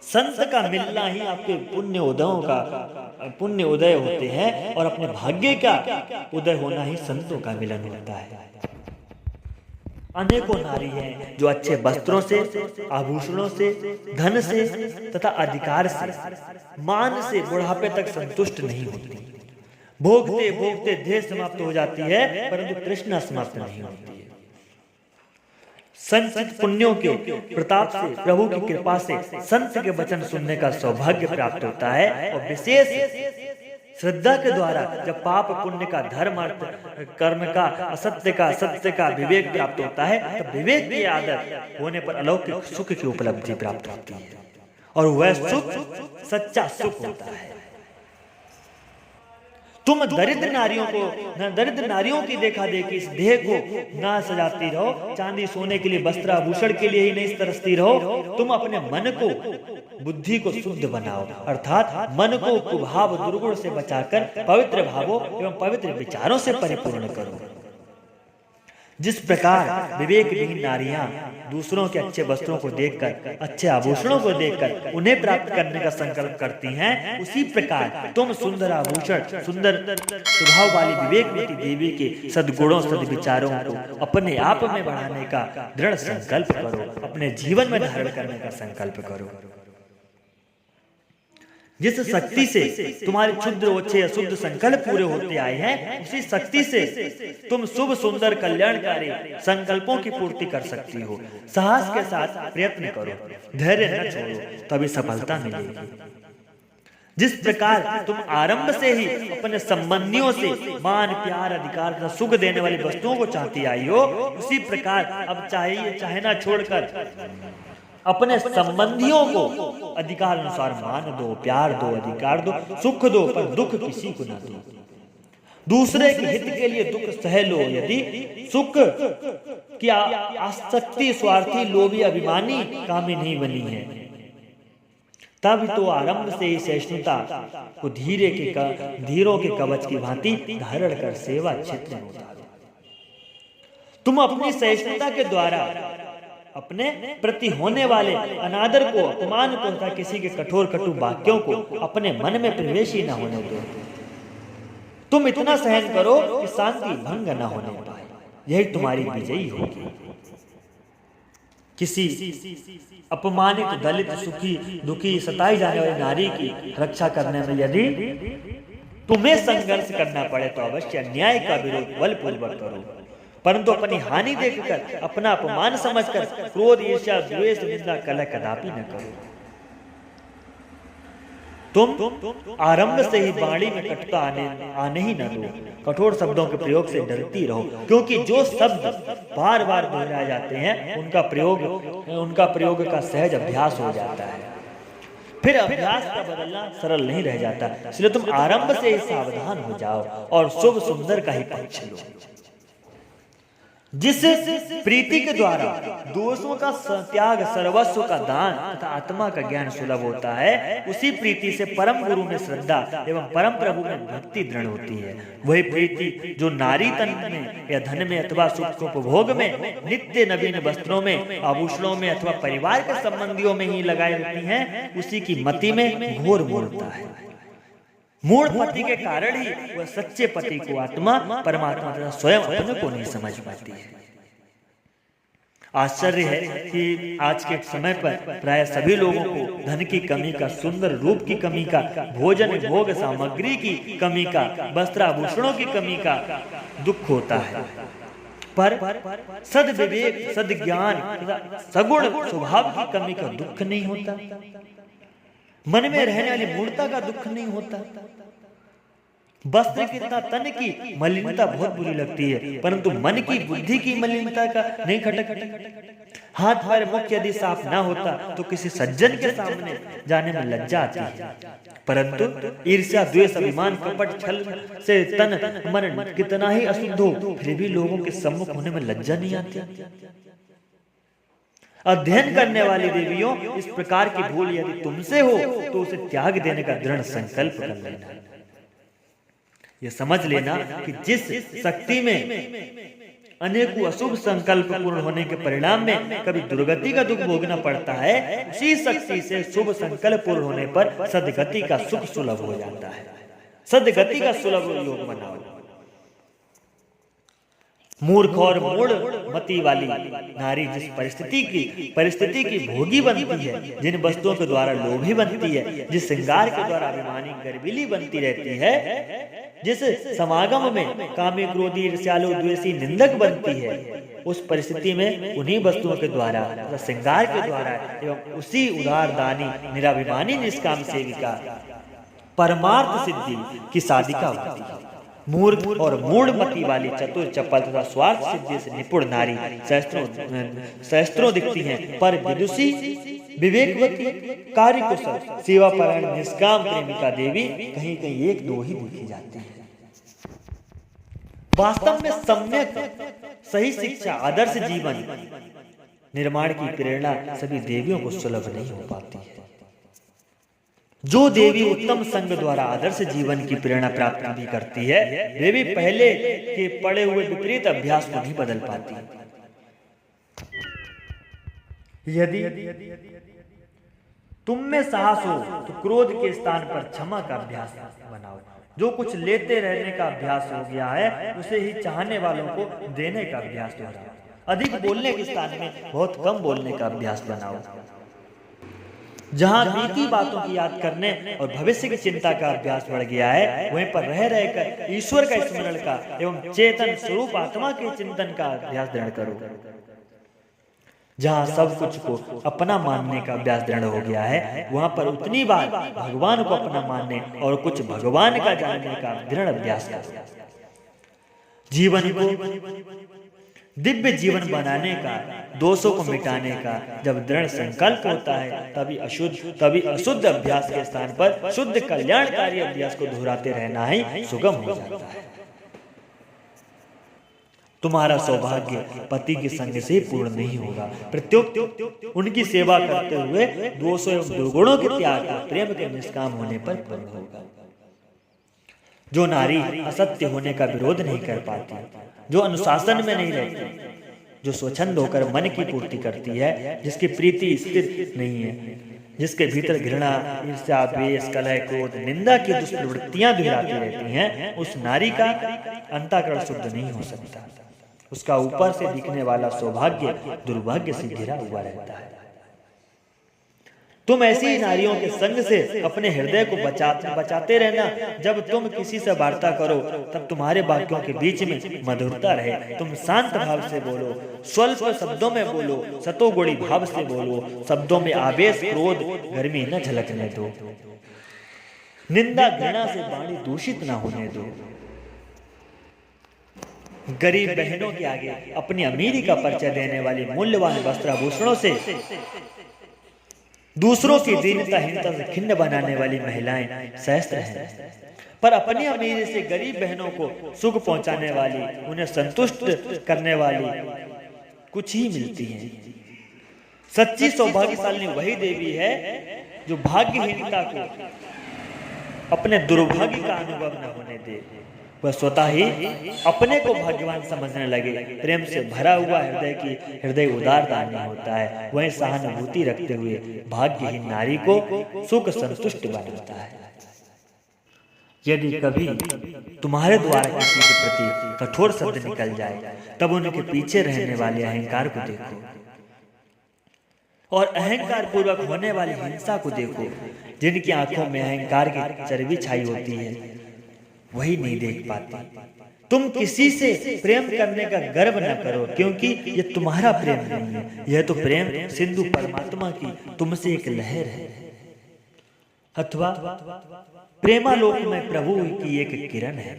संत का मिलना ही आपके पुण्य उदय होते हैं, और अपने भाग्य का उदय होना ही संतों का मिलन होता है। अनेकों नारी हैं जो अच्छे वस्त्रों से, आभूषणों से, धन से तथा अधिकार से, मान से बुढ़ापे तक संतुष्ट नहीं होती। भोगते भोगते देह समाप्त हो जाती है, परंतु तृष्णा समाप्त नहीं होती है। संचित पुण्यों के प्रताप से, प्रभु की कृपा से संत के वचन सुनने का सौभाग्य प्राप्त होता है। और विशेष श्रद्धा के द्वारा जब पाप पुण्य का, धर्म कर्म का, असत्य का, सत्य का विवेक प्राप्त होता है, तब विवेक की आदत होने पर अलौकिक सुख की उपलब्धि प्राप्त होती है। और वह सुख सच्चा सुख होता है। तुम दरिद्र नारियों की देखा देखी इस देह को ना सजाती रहो, चांदी सोने के लिए, वस्त्र आभूषण के लिए ही नहीं तरसती रहो। तुम अपने मन को, बुद्धि को शुद्ध बनाओ, अर्थात मन को कुभाव दुर्गुण से बचाकर पवित्र भावों एवं पवित्र विचारों से परिपूर्ण करो। जिस प्रकार विवेक विहीन नारियां दूसरों के अच्छे वस्त्रों को देखकर, अच्छे आभूषणों को देखकर उन्हें प्राप्त करने का संकल्प करती हैं, उसी प्रकार तुम सुंदर आभूषण, सुंदर स्वभाव वाली विवेकवती देवी के सद्गुणों, सद्विचारों को अपने आप में बढ़ाने का दृढ़ संकल्प करो, अपने जीवन में धारण करने का संकल्प करो। जिस शक्ति से तुम्हारे क्षुद्र, ओछे, अशुद्ध संकल्प पूरे होते आए हैं, उसी शक्ति से तुम शुभ, सुंदर, कल्याणकारी संकल्पों की पूर्ति कर सकती हो। साहस के साथ प्रयत्न करो, धैर्य न छोड़ो, तभी सफलता मिलेगी। जिस प्रकार तुम आरंभ से ही अपने संबंधियों से मान, प्यार, अधिकार तथा सुख देने वाली वस्तुओं को चाहती आई हो, उसी प्रकार अब चाहे ना छोड़कर अपने संबंधियों को अधिकार अनुसार मान दो, प्यार दो, अधिकार दो, सुख दो, पर दुख किसी को न दो। दूसरे के हित के लिए दुख सह लो। यदि सुख की आसक्ति स्वार्थी, लोभी, अभिमानी, कामी नहीं बनी है, तब तो आरंभ से ही सहिष्णुता को धीरों के कवच की भांति धारण कर सेवा क्षेत्र में उतारो। तुम अपनी सहिष्णुता के द्वारा अपने प्रति होने वाले अनादर को, अपमान को तथा किसी के कठोर कटु वाक्यों को अपने मन में प्रवेश ही न होने दो। तुम इतना सहन करो कि शांति भंग न होने पाए, यही तुम्हारी विजयी होगी। किसी अपमानित, दलित, सुखी, दुखी, सताई जाने वाली नारी की रक्षा करने में यदि तुम्हें संघर्ष करना पड़े तो अवश्य न्याय का विरोध बलपूर्वक करो, परंतु अपनी हानि देखकर, अपना अपमान समझकर क्रोध, ईर्ष्या, द्वेष, निंदा, कलह कदापि न करो। तुम आरंभ से ही वाणी में कटुता आने ही न दो। कठोर शब्दों के प्रयोग से डरती रहो, क्योंकि जो शब्द बार बार दोहराए जाते हैं उनका प्रयोग का सहज अभ्यास हो जाता है, फिर अभ्यास का बदलना सरल नहीं रह जाता। इसलिए तुम आरंभ से ही सावधान हो जाओ और शुभ सुंदर का ही पक्ष लो। जिस प्रीति के द्वारा दोषों का त्याग, सर्वस्व का दान तथा आत्मा का ज्ञान सुलभ होता है, उसी प्रीति से परम गुरु में श्रद्धा एवं परम प्रभु में भक्ति दृढ़ होती है। वही प्रीति जो नारी तन में या धन में अथवा सुख उपभोग में, नित्य नवीन वस्त्रों में, आभूषणों में अथवा परिवार के संबंधियों में ही लगाई रहती है, उसी की मति में घोर मूढ़ता है। मूढ़ पति के कारण ही वह सच्चे पति को आत्मा, परमात्मा तथा स्वयं अपने को नहीं समझ पाती है। आश्चर्य है कि आज के समय पर प्राय सभी लोगों को धन की कमी का, सुंदर रूप की कमी का, भोजन भोग सामग्री की कमी का, वस्त्राभूषणों की कमी का दुख होता है, पर सद विवेक, सद ज्ञान, सगुण स्वभाव की कमी का दुख नहीं होता। मन में रहने वाली मूर्ता का दुख नहीं होता। वस्त्र की तथा तन की मलिनता बहुत बुरी लगती है, परंतु मन की, बुद्धि की मलिनता का नहीं खटक। हाथ पैर मुख यदि साफ ना होता तो किसी सज्जन के सामने जाने में लज्जा आती है, परंतु ईर्ष्या, द्वेष, अभिमान, कपट, छल से तन मन कितना ही अशुद्ध हो, फिर भी लोगों के सम्मुख होने में लज्जा नहीं आती। अध्ययन करने वाली देवियों, इस प्रकार की भूल यदि तुमसे हो तो उसे त्याग देने का दृढ़ संकल्प कर लेना। यह समझ लेना कि जिस शक्ति में अनेकों अशुभ संकल्प पूर्ण होने के परिणाम में कभी दुर्गति का दुख भोगना पड़ता है, उसी शक्ति से शुभ संकल्प पूर्ण होने पर सद्गति का सुख सुलभ हो जाता है। सद्गति का सुलभ योग बनाओ। मूर्ख और मूढ़ मति वाली नारी जिस परिस्थिति की भोगी बनती है, जिन वस्तुओं के द्वारा लोभी बनती है, जिस श्रृंगार के द्वारा अभिमानी गर्विली बनती रहती है, जिस समागम में कामी, क्रोधी, ईर्ष्यालु, द्वेषी, निंदक बनती है, उस परिस्थिति में उन्हीं वस्तुओं के द्वारा, श्रृंगार के द्वारा एवं उसी उदार दानी, निराभिमानी, निष्काम सेविका परमार्थ सिद्धि की साधिका होती है। मूर्ख और मूढ़ मति वाली चतुर, चपल तथा स्वार्थ सिद्धि से निपुण नारी सहस्त्रों दिखती हैं, पर विदुषी, विवेकवती, कार्यकुशल, सेवापरायण, निष्काम प्रेमिका देवी कहीं कहीं एक दो ही देखी जाती है। वास्तव में सम्यक सही शिक्षा, आदर्श जीवन निर्माण की प्रेरणा सभी देवियों को सुलभ नहीं हो पाती है। जो देवी उत्तम संग द्वारा आदर्श जीवन की प्रेरणा प्राप्त भी करती है, वे भी पहले के पड़े हुए विपरीत अभ्यास को नहीं बदल पाती। यदि तुम में साहस हो तो क्रोध के स्थान पर क्षमा का अभ्यास बनाओ। जो कुछ लेते रहने का अभ्यास हो गया है, उसे ही चाहने वालों को देने का अभ्यास बनाओ। अधिक बोलने के स्थान में बहुत कम बोलने का अभ्यास बनाओ। जहां बीती बातों की याद करने और भविष्य की चिंता का अभ्यास बढ़ गया है, वहीं पर रह रहकर ईश्वर का स्मरण का एवं चेतन स्वरूप आत्मा के चिंतन का अभ्यास दृढ़ करो। जहां सब कुछ को अपना मानने का अभ्यास दृढ़ हो गया है, वहां पर उतनी बार भगवान को अपना मानने और कुछ भगवान का जानने का दृढ़ अभ्यास करो। जीवन को दिव्य जीवन बनाने का, दोषों को मिटाने का जब दृढ़ संकल्प होता है, तभी अशुद्ध अभ्यास के स्थान पर शुद्ध कल्याणकारी अभ्यास को दोहराते रहना ही सुगम हो जाता है। तुम्हारा सौभाग्य पति के संग से पूर्ण नहीं होगा, प्रत्युत उनकी सेवा करते हुए दोषों एवं दुर्गुणों के त्याग, प्रेम के निष्काम होने पर पूर्ण होगा। जो नारी असत्य होने का विरोध नहीं कर पाती, जो अनुशासन में नहीं रहती, जो स्वच्छंद होकर मन की पूर्ति करती है, जिसकी प्रीति स्थिर नहीं है, जिसके भीतर घृणा, ईर्ष्या, द्वेष, कलह, क्रोध, निंदा की दुष्प्रवृत्तियां दोहराती रहती हैं, उस नारी का अंतःकरण शुद्ध नहीं हो सकता। उसका ऊपर से दिखने वाला सौभाग्य दुर्भाग्य से घिरा हुआ रहता है। तुम ऐसी नारियों के संग से अपने हृदय को बचाते रहना। जब तुम किसी से वार्ता करो तब तुम्हारे वाक्यों के बीच में मधुरता रहे। तुम शांत भाव से बोलो, स्वल्प शब्दों में बोलो, सतोगुणी भाव से बोलो। शब्दों में आवेश, क्रोध, गर्मी न झलकने दो। निंदा घृणा से वाणी दूषित न होने दो। गरीब बहनों के आगे अपनी अमीरी का परिचय देने वाली मूल्यवान वस्त्राभूषणों से दूसरों की दीनताहीनता से खिन्न बनाने वाली महिलाएं सहस्त्र हैं, पर अपनी अमीरी से गरीब बहनों को सुख पहुंचाने वाली, उन्हें संतुष्ट करने वाली कुछ ही मिलती हैं। सच्ची सौभाग्यशाली वही देवी है जो भाग्यहीनता को अपने दुर्भाग्य का अनुभव न होने दे। वह स्वतः ही अपने को भाग्यवान समझने लगे। प्रेम से भरा हुआ हृदय उदारता नहीं होता है। वही सहानुभूति रखते हुए भाग्यहीन नारी को सुख संतुष्ट बनाता है। यदि कभी तुम्हारे द्वारा किसी के प्रति कठोर शब्द निकल जाए, तब उनके पीछे रहने वाले अहंकार को देखो और अहंकार पूर्वक होने वाली हिंसा को देखो। जिनकी आंखों में अहंकार की चर्बी छाई होती है, वही नहीं देख पाते। तुम किसी से प्रेम करने का गर्व न करो, क्योंकि ये तुम्हारा प्रेम नहीं है। यह तो प्रेम सिंधु परमात्मा की तुमसे एक लहर है, अथवा प्रेमालोक में प्रभु की एक किरण है।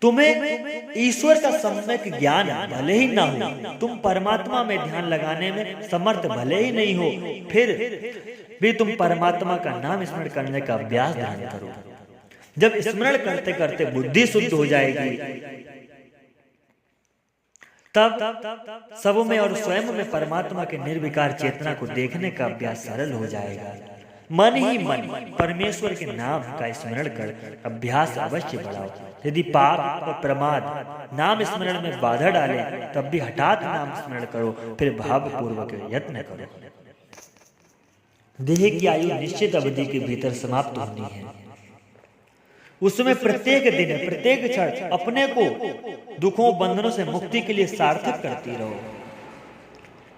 तुम्हें ईश्वर का सम्यक ज्ञान भले ही ना हो, तुम परमात्मा में ध्यान लगाने में समर्थ भले ही नहीं हो, फिर भी तुम परमात्मा का नाम स्मरण करने का अभ्यास ध्यान करो। जब स्मरण करते करते बुद्धि शुद्ध हो जाएगी, तब सब में और स्वयं में परमात्मा के निर्विकार चेतना को देखने का अभ्यास सरल हो जाएगा। मन ही मन परमेश्वर के नाम का स्मरण कर अभ्यास अवश्य बढ़ाओ। यदि पाप और प्रमाद नाम स्मरण में बाधा डाले, तब भी हठात नाम स्मरण करो, फिर भावपूर्वक यत्न करो। देह की आयु निश्चित अवधि के भीतर समाप्त होनी है। उसमें प्रत्येक दिन, प्रत्येक क्षण अपने को दुखों बंधनों से मुक्ति के लिए सार्थक करती रहो।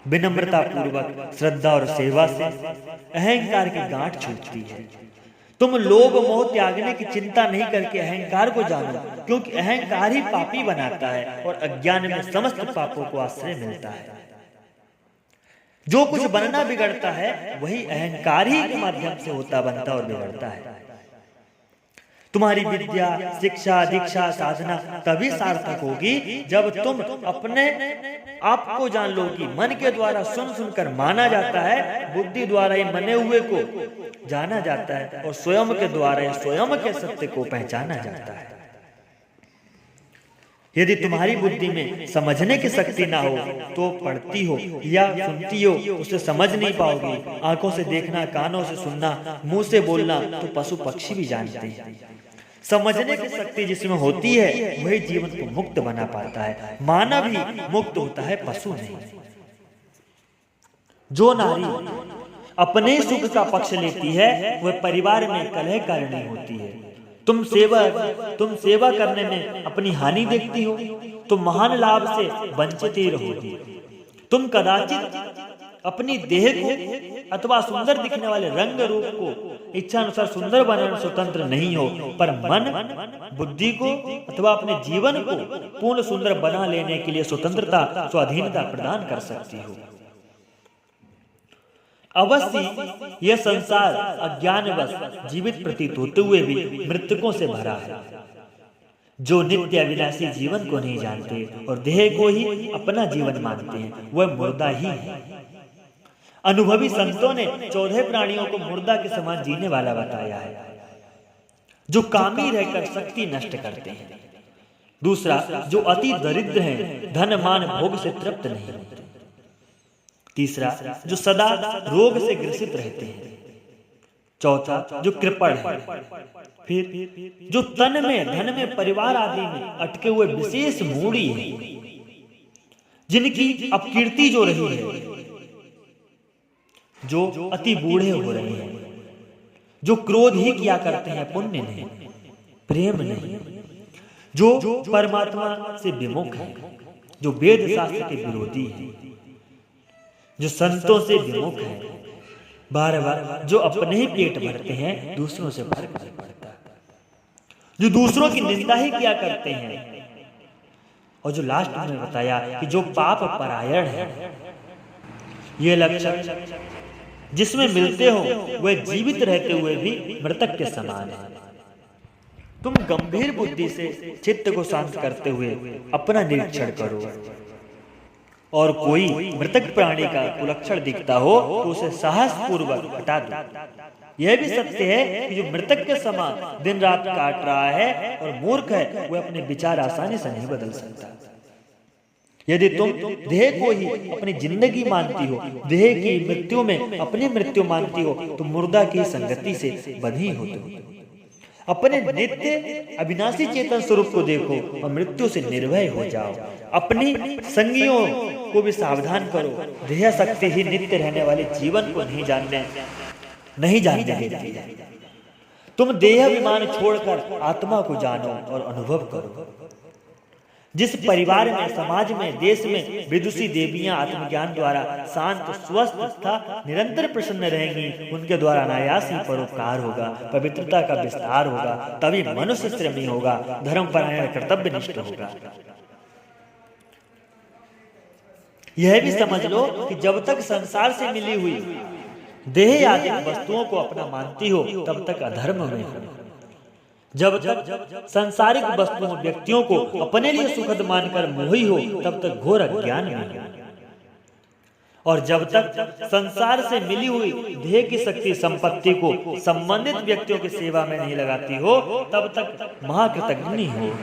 विनम्रता पूर्वक श्रद्धा और सेवा से अहंकार की गांठ छूटती है। तुम लोभ मोह त्यागने की चिंता नहीं करके अहंकार को जानो, क्योंकि अहंकार ही पापी बनाता है और अज्ञान में समस्त पापों को आश्रय मिलता है। जो कुछ बनना बिगड़ता है, वही अहंकार ही के माध्यम से होता, बनता और बिगड़ता है। तुम्हारी विद्या, शिक्षा, दीक्षा, साधना तभी सार्थक होगी जब तुम अपने आप को जान लो कि मन के द्वारा सुन सुनकर माना जाता है, बुद्धि द्वारा ही मने हुए को जाना जाता है और स्वयं के द्वारा स्वयं के सत्य को पहचाना जाता है। यदि तुम्हारी बुद्धि में समझने की शक्ति ना हो, तो पढ़ती हो या सुनती हो, उसे समझ नहीं पाओगी। आंखों से देखना, कानों से सुनना, मुंह से बोलना तो पशु पक्षी भी जानते हैं। समझने की शक्ति जिसमें होती है, वही जीवन को मुक्त बना पाता है। मानव ही मुक्त होता है, पशु नहीं। जो नारी अपने सुख का पक्ष लेती है, वह परिवार में कलह कारिणी होती है। तुम सेवा करने में अपनी हानि देखती हो, तुम महान लाभ से वंचित ही रहोगी। तुम कदाचित अपनी देह को अथवा सुंदर दिखने वाले रंग रूप को इच्छा अनुसार सुंदर बनाने स्वतंत्र नहीं हो, पर मन बुद्धि को अथवा अपने जीवन को पूर्ण सुंदर बना लेने के लिए स्वतंत्रता, स्वाधीनता प्रदान कर सकती हो। अवश्य यह संसार अज्ञानवश जीवित प्रतीत होते हुए भी मृतकों से भरा है, जो नित्य अविनाशी जीवन को नहीं जानते और देह को ही अपना जीवन मानते हैं, वह मुर्दा ही है। अनुभवी संतों ने 14 प्राणियों को मुर्दा के समान जीने वाला बताया है, जो कामी रहकर शक्ति नष्ट करते हैं। दूसरा, जो अति दरिद्र हैं, धन मान भोग से तृप्त नहीं होते। तीसरा, जो सदा रोग से ग्रसित रहते हैं। चौथा, जो कृपण है। फिर जो तन में, धन में, परिवार आदि में अटके हुए विशेष मूढ़ी हैं, जिनकी अपकीर्ति जो रही है, जो अति बूढ़े हो रहे हैं, जो क्रोध ही किया करते हैं, पुण्य नहीं, प्रेम नहीं, जो परमात्मा से विमुख है, जो वेद शास्त्र के विरोधी है, जो संतों से विमुख है, बार बार जो अपने ही पेट भरते हैं, दूसरों से फर्क नहीं पड़ता, जो दूसरों की निंदा ही किया करते हैं, और जो लास्ट में बताया कि जो पाप परायण है, ये लक्षण जिसमें मिलते हो वह जीवित रहते हुए भी मृतक के समान है। तुम गंभीर बुद्धि से चित्त को शांत करते हुए अपना निरीक्षण करो, और कोई मृतक प्राणी का कुलक्षण दिखता हो तो उसे साहस पूर्वक हटा दो। यह भी सत्य है कि जो मृतक के समान दिन रात काट रहा है और मूर्ख है, वह अपने विचार आसानी से नहीं बदल सकता। यदि तुम देह को ही अपनी जिंदगी मानती हो, देह की मृत्यु में अपनी मृत्यु मानती हो, तो मुर्दा की संगति से बंधी हो। अपने नित्य अविनाशी चेतन स्वरूप को देखो और मृत्यु से निर्भय हो जाओ। अपनी संगियों को भी सावधान करो, देह शक्ति ही नित्य रहने वाले जीवन को नहीं जानने देती है। तुम देह अभिमान छोड़कर आत्मा को जानो और अनुभव करो। जिस परिवार में, समाज में, देश में विदुषी देवियां आत्मज्ञान द्वारा शांत, स्वस्थ तथा निरंतर प्रसन्न रहेंगी, उनके द्वारा अनायास ही परोपकार होगा, पवित्रता का विस्तार होगा, तभी मनुष्य श्रेमी होगा, धर्मपरायण, कर्तव्यनिष्ठ होगा। यह भी समझ लो कि जब तक संसार से मिली हुई देह आदि वस्तुओं को अपना मानती हो, तब तक अधर्म में हो। जब तक सांसारिक वस्तुओं, व्यक्तियों को अपने लिए सुखद मानकर मोही हो, तब तक घोर अज्ञान में हो। और जब तक संसार से मिली हुई देह की शक्ति, संपत्ति को संबंधित व्यक्तियों की सेवा में नहीं लगाती हो, तब तक महाकृतज्ञ हो।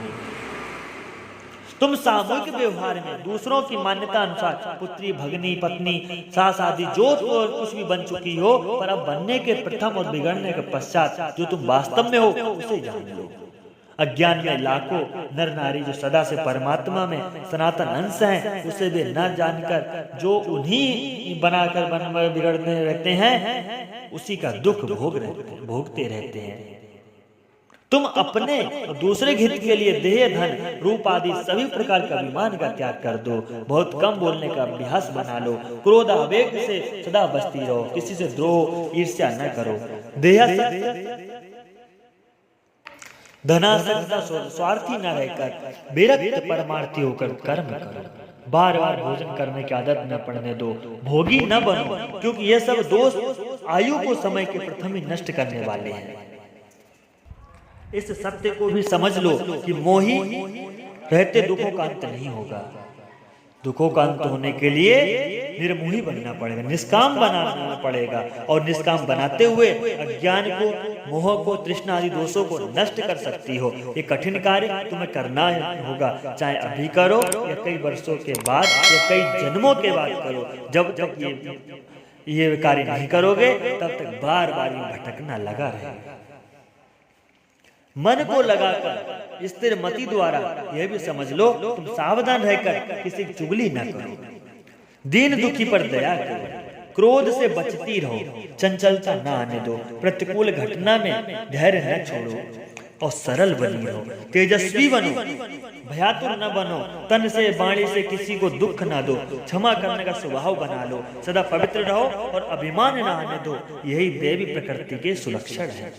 तुम सामूहिक व्यवहार में दूसरों की मान्यता अनुसार पुत्री, भगनी, पत्नी, सास आदि जो कुछ भी बन चुकी हो, पर अब बनने के प्रथम और बिगड़ने के पश्चात जो तुम वास्तव में हो उसे जान लो। अज्ञान में लाखों नर नारी जो सदा से परमात्मा में सनातन अंश हैं, उसे भी न जानकर जो उन्हीं बनाकर बिगड़ने रहते हैं, उसी का दुख भोगते रहते हैं। तुम अपने और दूसरे हित के लिए देह, धन, रूप आदि सभी प्रकार का अभिमान का त्याग कर दो। बहुत कम बोलने का अभ्यास बना लो। क्रोध आवेग से सदा बचती रहो। किसी से द्रोह, ईर्ष्या न करो। धनासक्त, स्वार्थी न रहकर विरक्त परमार्थी होकर कर्म करो। बार बार भोजन करने की आदत न पड़ने दो। भोगी न बनो, क्योंकि ये सब दोष आयु को समय के प्रथम ही नष्ट करने वाले हैं। इस सत्य को भी समझ लो कि मोही रहते दुखों का अंत नहीं होगा। दुखों का अंत होने के लिए निर्मोही बनना पड़ेगा, निष्काम बनाना पड़ेगा, और निष्काम बनाते हुए अज्ञान को, मोह को, तृष्णा आदि दोषों को नष्ट कर सकती हो। ये कठिन कार्य तुम्हें करना होगा, चाहे अभी करो या कई वर्षों के बाद या कई जन्मों के बाद करो। जब तक ये कार्य नहीं करोगे, तब तक बार बार भटकना लगा रहेगा। मन को लगाकर स्थिर मति द्वारा यह भी समझ लो, तुम सावधान रहकर किसी की चुगली न करो। दीन दुखी पर दया करो। क्रोध से बचती रहो। चंचलता न आने दो। प्रतिकूल घटना में धैर्य न छोड़ो और सरल बनी रहो। तेजस्वी बनो, भयातुर न बनो। तन से, वाणी से किसी को दुख न दो। क्षमा करने का स्वभाव बना लो। सदा पवित्र रहो और अभिमान न आने दो। यही देवी प्रकृति के सुलक्षण है।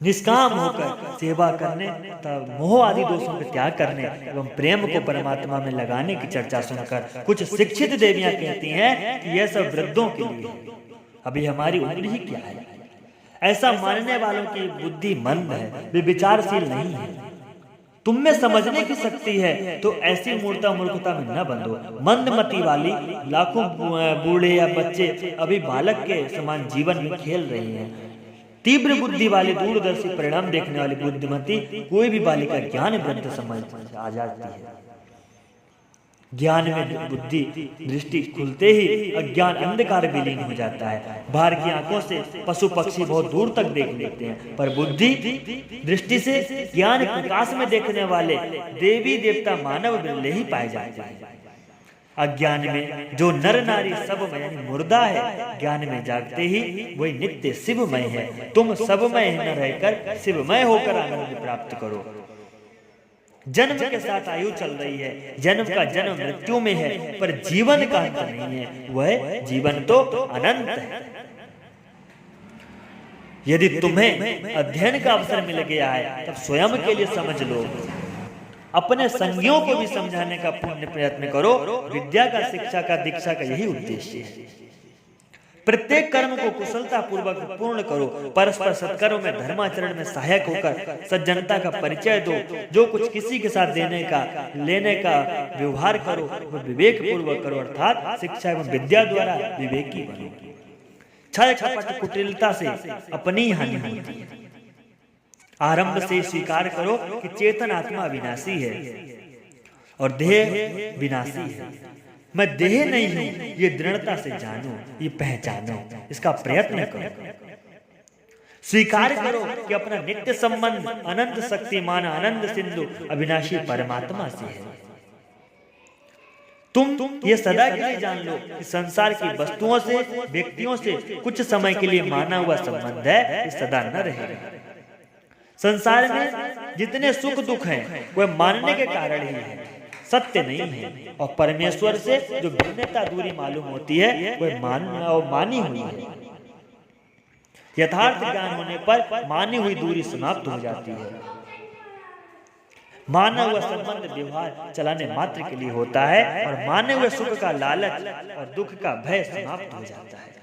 निष्काम होकर सेवा करने, तब मोह आदि दोषों के त्याग करने एवं प्रेम को परमात्मा में लगाने की चर्चा सुनकर कुछ शिक्षित देवियां कहती हैं कि यह सब वृद्धों के लिए, अभी हमारी उम्र ही क्या है। ऐसा मानने वालों की बुद्धि मंद है, वे विचारशील नहीं है। तुम में समझने की शक्ति है तो ऐसी मूर्खता में न बंधो। मंदमती वाली लाखों बूढ़े या बच्चे अभी बालक के समान जीवन में खेल रही हैं। तीव्र बुद्धि वाली, दूरदर्शी परिणाम देखने वाली बुद्धिमती कोई भी बालिका ज्ञान ग्रंथ समझ आ जाती है। ज्ञान में बुद्धि दृष्टि खुलते ही अज्ञान अंधकार विलीन हो जाता है। बाहर की आंखों से पशु पक्षी बहुत दूर तक देख लेते हैं, पर बुद्धि दृष्टि से ज्ञान प्रकाश में देखने वाले देवी देवता मानव बिरले ही पाए जाते हैं। अज्ञान में जो नर नारी सबमय यानी मुर्दा है, ज्ञान में जागते ही वही नित्य शिवमय है। तुम सबमय न रहकर शिवमय होकर आनंद प्राप्त करो। जन्म के साथ आयु चल रही है, जन्म का जन्म मृत्यु में है, पर जीवन का अंत नहीं है, वह जीवन तो अनंत है। यदि तुम्हें अध्ययन का अवसर मिल गया है तब स्वयं के लिए समझ लो, अपने संगियों को भी समझाने का पुण्य प्रयत्न करो। विद्या का, शिक्षा का, दीक्षा का यही उद्देश्य है। प्रत्येक कर्म को कुशलता पूर्वक पूर्ण करो, परस्पर सत्कर्म में, धर्माचरण में सहायक होकर सज्जनता का परिचय दो। जो कुछ किसी के साथ देने का, लेने का व्यवहार करो वह विवेक पूर्वक करो, अर्थात शिक्षा एवं विद्या द्वारा विवेकी बनो। छल कपट कुटिलता से अपनी हानि होती है। आरंभ से स्वीकार करो कि चेतन आत्मा विनाशी है और देह विनाशी है। मैं देह नहीं हूं, ये दृढ़ता से जानो, ये पहचानो, इसका प्रयत्न करो। स्वीकार करो कि अपना नित्य संबंध अनंत शक्तिमान, आनंद सिंधु, अविनाशी परमात्मा से है। तुम ये सदा के लिए जान लो कि संसार की वस्तुओं से, व्यक्तियों से कुछ समय के लिए माना हुआ संबंध है, ये सदा न रहेगा। संसार में जितने सुख दुख हैं वह मानने के कारण ही है, सत्य नहीं है। और परमेश्वर से जो भिन्नता दूरी मालूम होती है वह मानी हुई है। यथार्थ ज्ञान होने पर मानी हुई दूरी समाप्त हो जाती है। माना हुआ संबंध व्यवहार चलाने मात्र के लिए होता है और माने हुए सुख का लालच और दुख का भय समाप्त हो जाता है।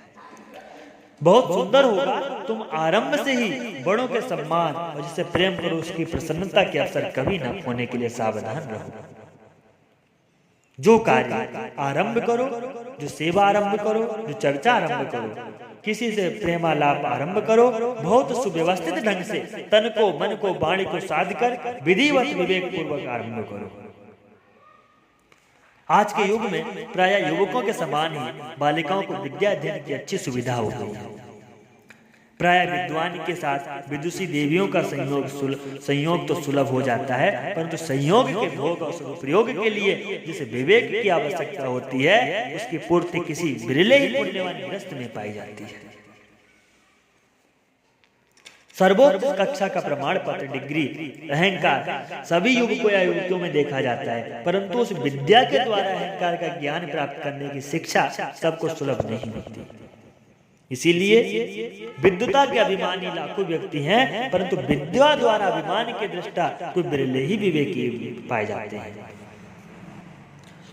बहुत सुंदर होगा तुम आरंभ से ही बड़ों के सम्मान और जिससे प्रेम करो उसकी प्रसन्नता के अवसर कभी न खोने के लिए सावधान रहो। जो कार्य आरंभ करो, जो सेवा आरंभ करो, जो चर्चा आरंभ करो, किसी से प्रेमालाप आरंभ करो, बहुत सुव्यवस्थित ढंग से तन को, मन को, वाणी को साध कर विधिवत विवेक पूर्वक आरंभ करो। आज के युग में प्राय युवकों के समान ही बालिकाओं को विद्या अध्ययन की अच्छी सुविधा हो गई है। प्राय विद्वान के साथ विदुषी देवियों का संयोग तो सुलभ हो जाता है, परंतु संयोग के भोग और सदुपयोग के लिए जिसे विवेक की आवश्यकता होती है उसकी पूर्ति किसी बिरले ही पुण्यवान गृहस्थ में पाई जाती है। सर्वोच्च कक्षा का प्रमाण पत्र, डिग्री, अहंकार सभी युवकों या युवतियों में देखा जाता है, परंतु उस विद्या के द्वारा अहंकार का ज्ञान प्राप्त करने की शिक्षा सबको सुलभ नहीं होती। इसीलिए विद्वता के अभिमानी लाखों व्यक्ति हैं, परंतु विद्या द्वारा अभिमान के दृष्टा कोई बिरले ही विवेकी पाए जाते हैं।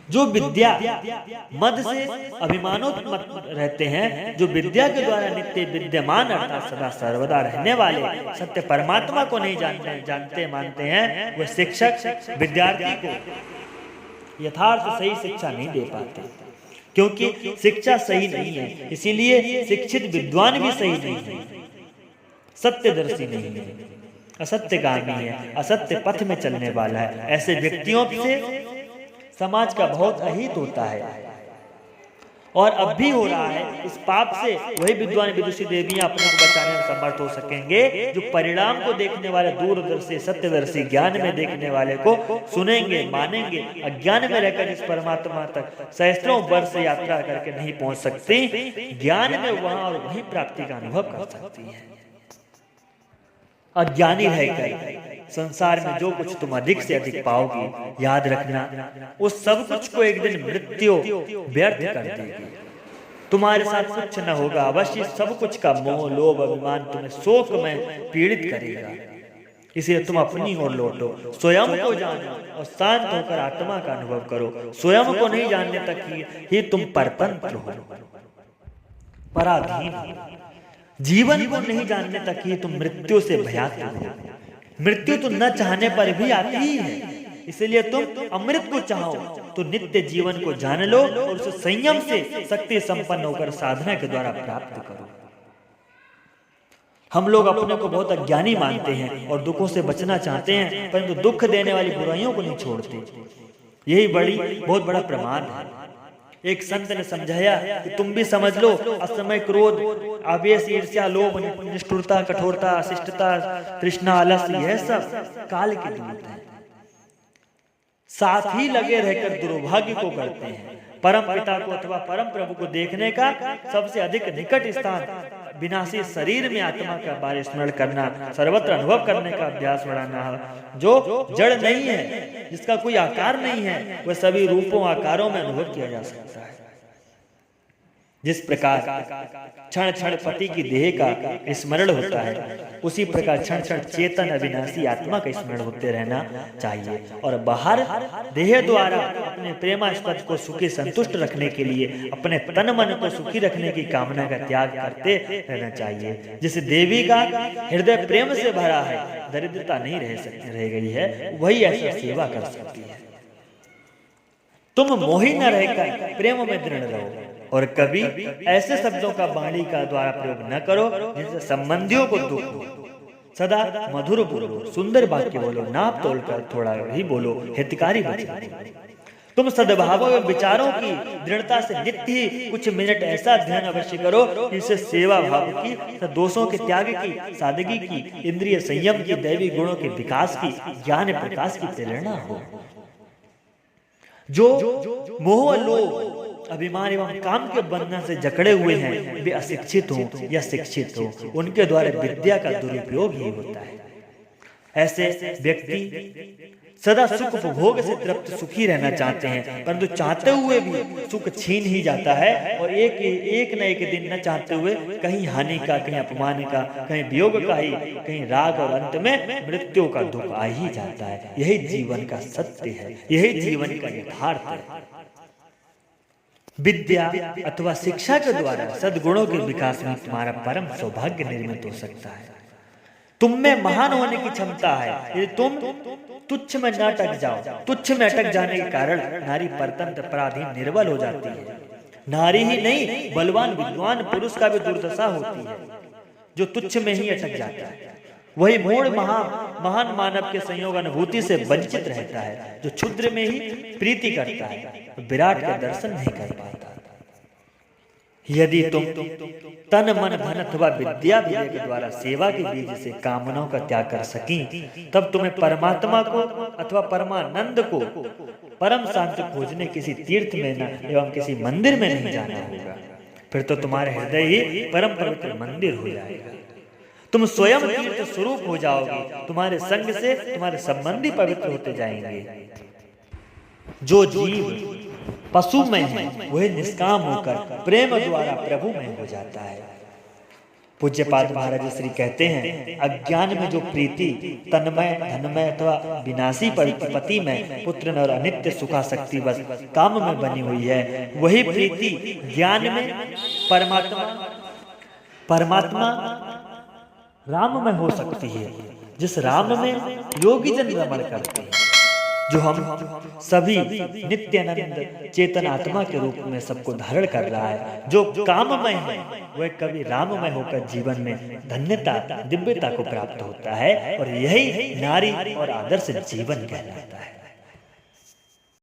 जो विद्या मद से अभिमानोत्मत रहते हैं, जो विद्या के द्वारा नित्य विद्यमान अर्थात सदा सर्वदा रहने वाले सत्य परमात्मा को नहीं जानते मानते हैं, वह शिक्षक विद्यार्थी को यथार्थ सही शिक्षा नहीं दे पाते, क्योंकि शिक्षा सही नहीं है। इसीलिए शिक्षित विद्वान भी सही नहीं है, सत्यदर्शी नहीं है, असत्यगामी है, असत्य पथ में चलने वाला है। ऐसे व्यक्तियों से समाज का बहुत अहित होता है और अब भी हो रहा है। इस पाप से वही विद्वान विदुषी देवियां अपने को बचाने में समर्थ हो सकेंगे जो परिणाम को देखने वाले, दूरदर्शी सत्यदर्शी ज्ञान में देखने वाले को सुनेंगे, मानेंगे। अज्ञान में रहकर इस परमात्मा तक सहस्त्रों वर्ष यात्रा करके नहीं पहुंच सकती, ज्ञान में वहां और वही प्राप्ति का अनुभव कर सकती है। अज्ञानी रहकर संसार में जो कुछ तुम अधिक से अधिक पाओगी, याद रखना उस सब कुछ को एक दिन मृत्यु व्यर्थ कर देगी। तुम्हारे साथ कुछ न होगा, अवश्य सब कुछ का मोह, लोभ, अभिमान तुम्हें शोक में पीड़ित करेगा। इसलिए तुम अपनी ओर लौटो, स्वयं को जानो और शांत होकर आत्मा का अनुभव करो। स्वयं को नहीं जानने तक ही तुम परतंत्र हो, पराधीन हो। जीवन को नहीं जानने तक ही तुम मृत्यु से भयातुर हो। मृत्यु तो न चाहने पर भी आती ही है, इसलिए तुम अमृत को चाहो तो नित्य जीवन को जान लो और उसे संयम से शक्ति संपन्न होकर साधना के द्वारा प्राप्त करो। हम लोग अपने को बहुत अज्ञानी मानते हैं और दुखों से बचना चाहते हैं, परंतु दुख देने वाली बुराइयों को नहीं छोड़ते। यही बहुत बड़ा प्रमाद है। एक संत ने समझाया कि तुम भी समझ लो, असमय क्रोध, आवेश, ईर्ष्या, लोभ, निष्ठुरता, कठोरता, अशिष्टता, तृष्णा, आलस्य, यह सब काल के दूत हैं। साथ ही लगे रहकर दुर्भाग्य को करते हैं। परम पिता को अथवा परम प्रभु को देखने का सबसे अधिक निकट स्थान विनाशी शरीर में आत्मा का बारे स्मरण करना, सर्वत्र अनुभव करने का अभ्यास बढ़ाना है। जो जड़ नहीं है, जिसका कोई आकार नहीं है, वह सभी रूपों आकारों में अनुभव किया जा सकता है। जिस प्रकार क्षण क्षण पति की देह का स्मरण होता है, उसी प्रकार क्षण क्षण चेतन अविनाशी आत्मा का स्मरण होते रहना चाहिए। और बाहर देह द्वारा अपने प्रेमास्पद को सुखी संतुष्ट रखने के लिए अपने तन मन को सुखी रखने की कामना का त्याग करते रहना चाहिए। जिस देवी का हृदय प्रेम से भरा है, दरिद्रता नहीं रह गई है, वही ऐसा सेवा कर सकती है। तुम मोही न रहकर प्रेम में दृढ़ रहो और कभी ऐसे शब्दों का वाणी का द्वारा प्रयोग न करो जिनसे संबंधियों को दुख हो। सदा मधुर बोलो, सुंदर वाक्य बोलो, नाप तोल कर थोड़ा ही बोलो, हितकारी वचन। तुम सद्भावों एवं विचारों की दृढ़ता से नित्य ही कुछ मिनट ऐसा ध्यान अवश्य करो जिससे सेवा भाव की, दोषों के त्याग की, सादगी की, इंद्रिय संयम की, दैवी गुणों के विकास की, ज्ञान प्रकाश की प्रेरणा हो। जो मोह, लोभ, अभिमान एवं काम के बंधन से जकड़े हुए हैं, वे अशिक्षित हो या शिक्षित हो, उनके द्वारा विद्या का दुरुपयोग ही होता है। ऐसे व्यक्ति सदा सुख उपभोग से तृप्त सुखी रहना चाहते हैं, परंतु चाहते हुए भी सुख छीन ही जाता है और एक न एक दिन न चाहते हुए कहीं हानि का, कहीं अपमान का, कहीं वियोग का ही, कहीं राग और अंत में मृत्यु का दुख आ ही जाता है। यही जीवन का सत्य है, यही जीवन का यथार्थ है। विद्या अथवा शिक्षा के द्वारा सद्गुणों के विकास में तुम्हारा परम सौभाग्य निर्मित हो सकता है। तुम में महान होने की क्षमता है, यदि तुम तुच्छ में न अटक जाओ। तुच्छ में अटक जाने के कारण नारी परतंत्र, पराधीन, निर्बल हो जाती है। नारी ही नहीं, बलवान विद्वान पुरुष का भी दुर्दशा होती है जो तुच्छ में ही अटक जाता है। वही मूढ़ महान मानव के संयोग अनुभूति से वंचित रहता है, जो क्षुद्र में ही प्रीति करता है, विराट का दर्शन नहीं कर पाता। यदि तुम तन मन धन अथवा विद्या विवेक के द्वारा सेवा के बीज से कामनाओं का त्याग कर सकी, तब तुम्हें परमात्मा को अथवा परमानंद को, परम शांति खोजने किसी तीर्थ में न एवं किसी मंदिर में नहीं जाना होगा। फिर तो तुम्हारे हृदय ही परम पवित्र मंदिर हो जाएगा। तुम स्वयं तीर्थ स्वरूप हो जाओगे। तुम्हारे संग से तुम्हारे संबंधी पवित्र होते जाएंगे। जो जीव पशु में है, वह निष्काम होकर प्रेम द्वारा प्रभु में हो जाता है। पूज्यपाद महाराज श्री कहते हैं, अज्ञान में जो प्रीति तन्मय, धनमय अथवा विनाशी पति में, पुत्र में और अनित्य सुखाशक्ति बस काम में बनी हुई है, वही प्रीति ज्ञान में परमात्मा राम में हो सकती है, जिस राम में योगी जन रमण करते हैं, जो हम सभी नित्यानंद चेतन आत्मा के रूप में सबको धारण कर रहा है। जो काममय है वह कभी राममय होकर जीवन में धन्यता, दिव्यता को प्राप्त होता है, और यही नारी और आदर्श जीवन कहलाता है।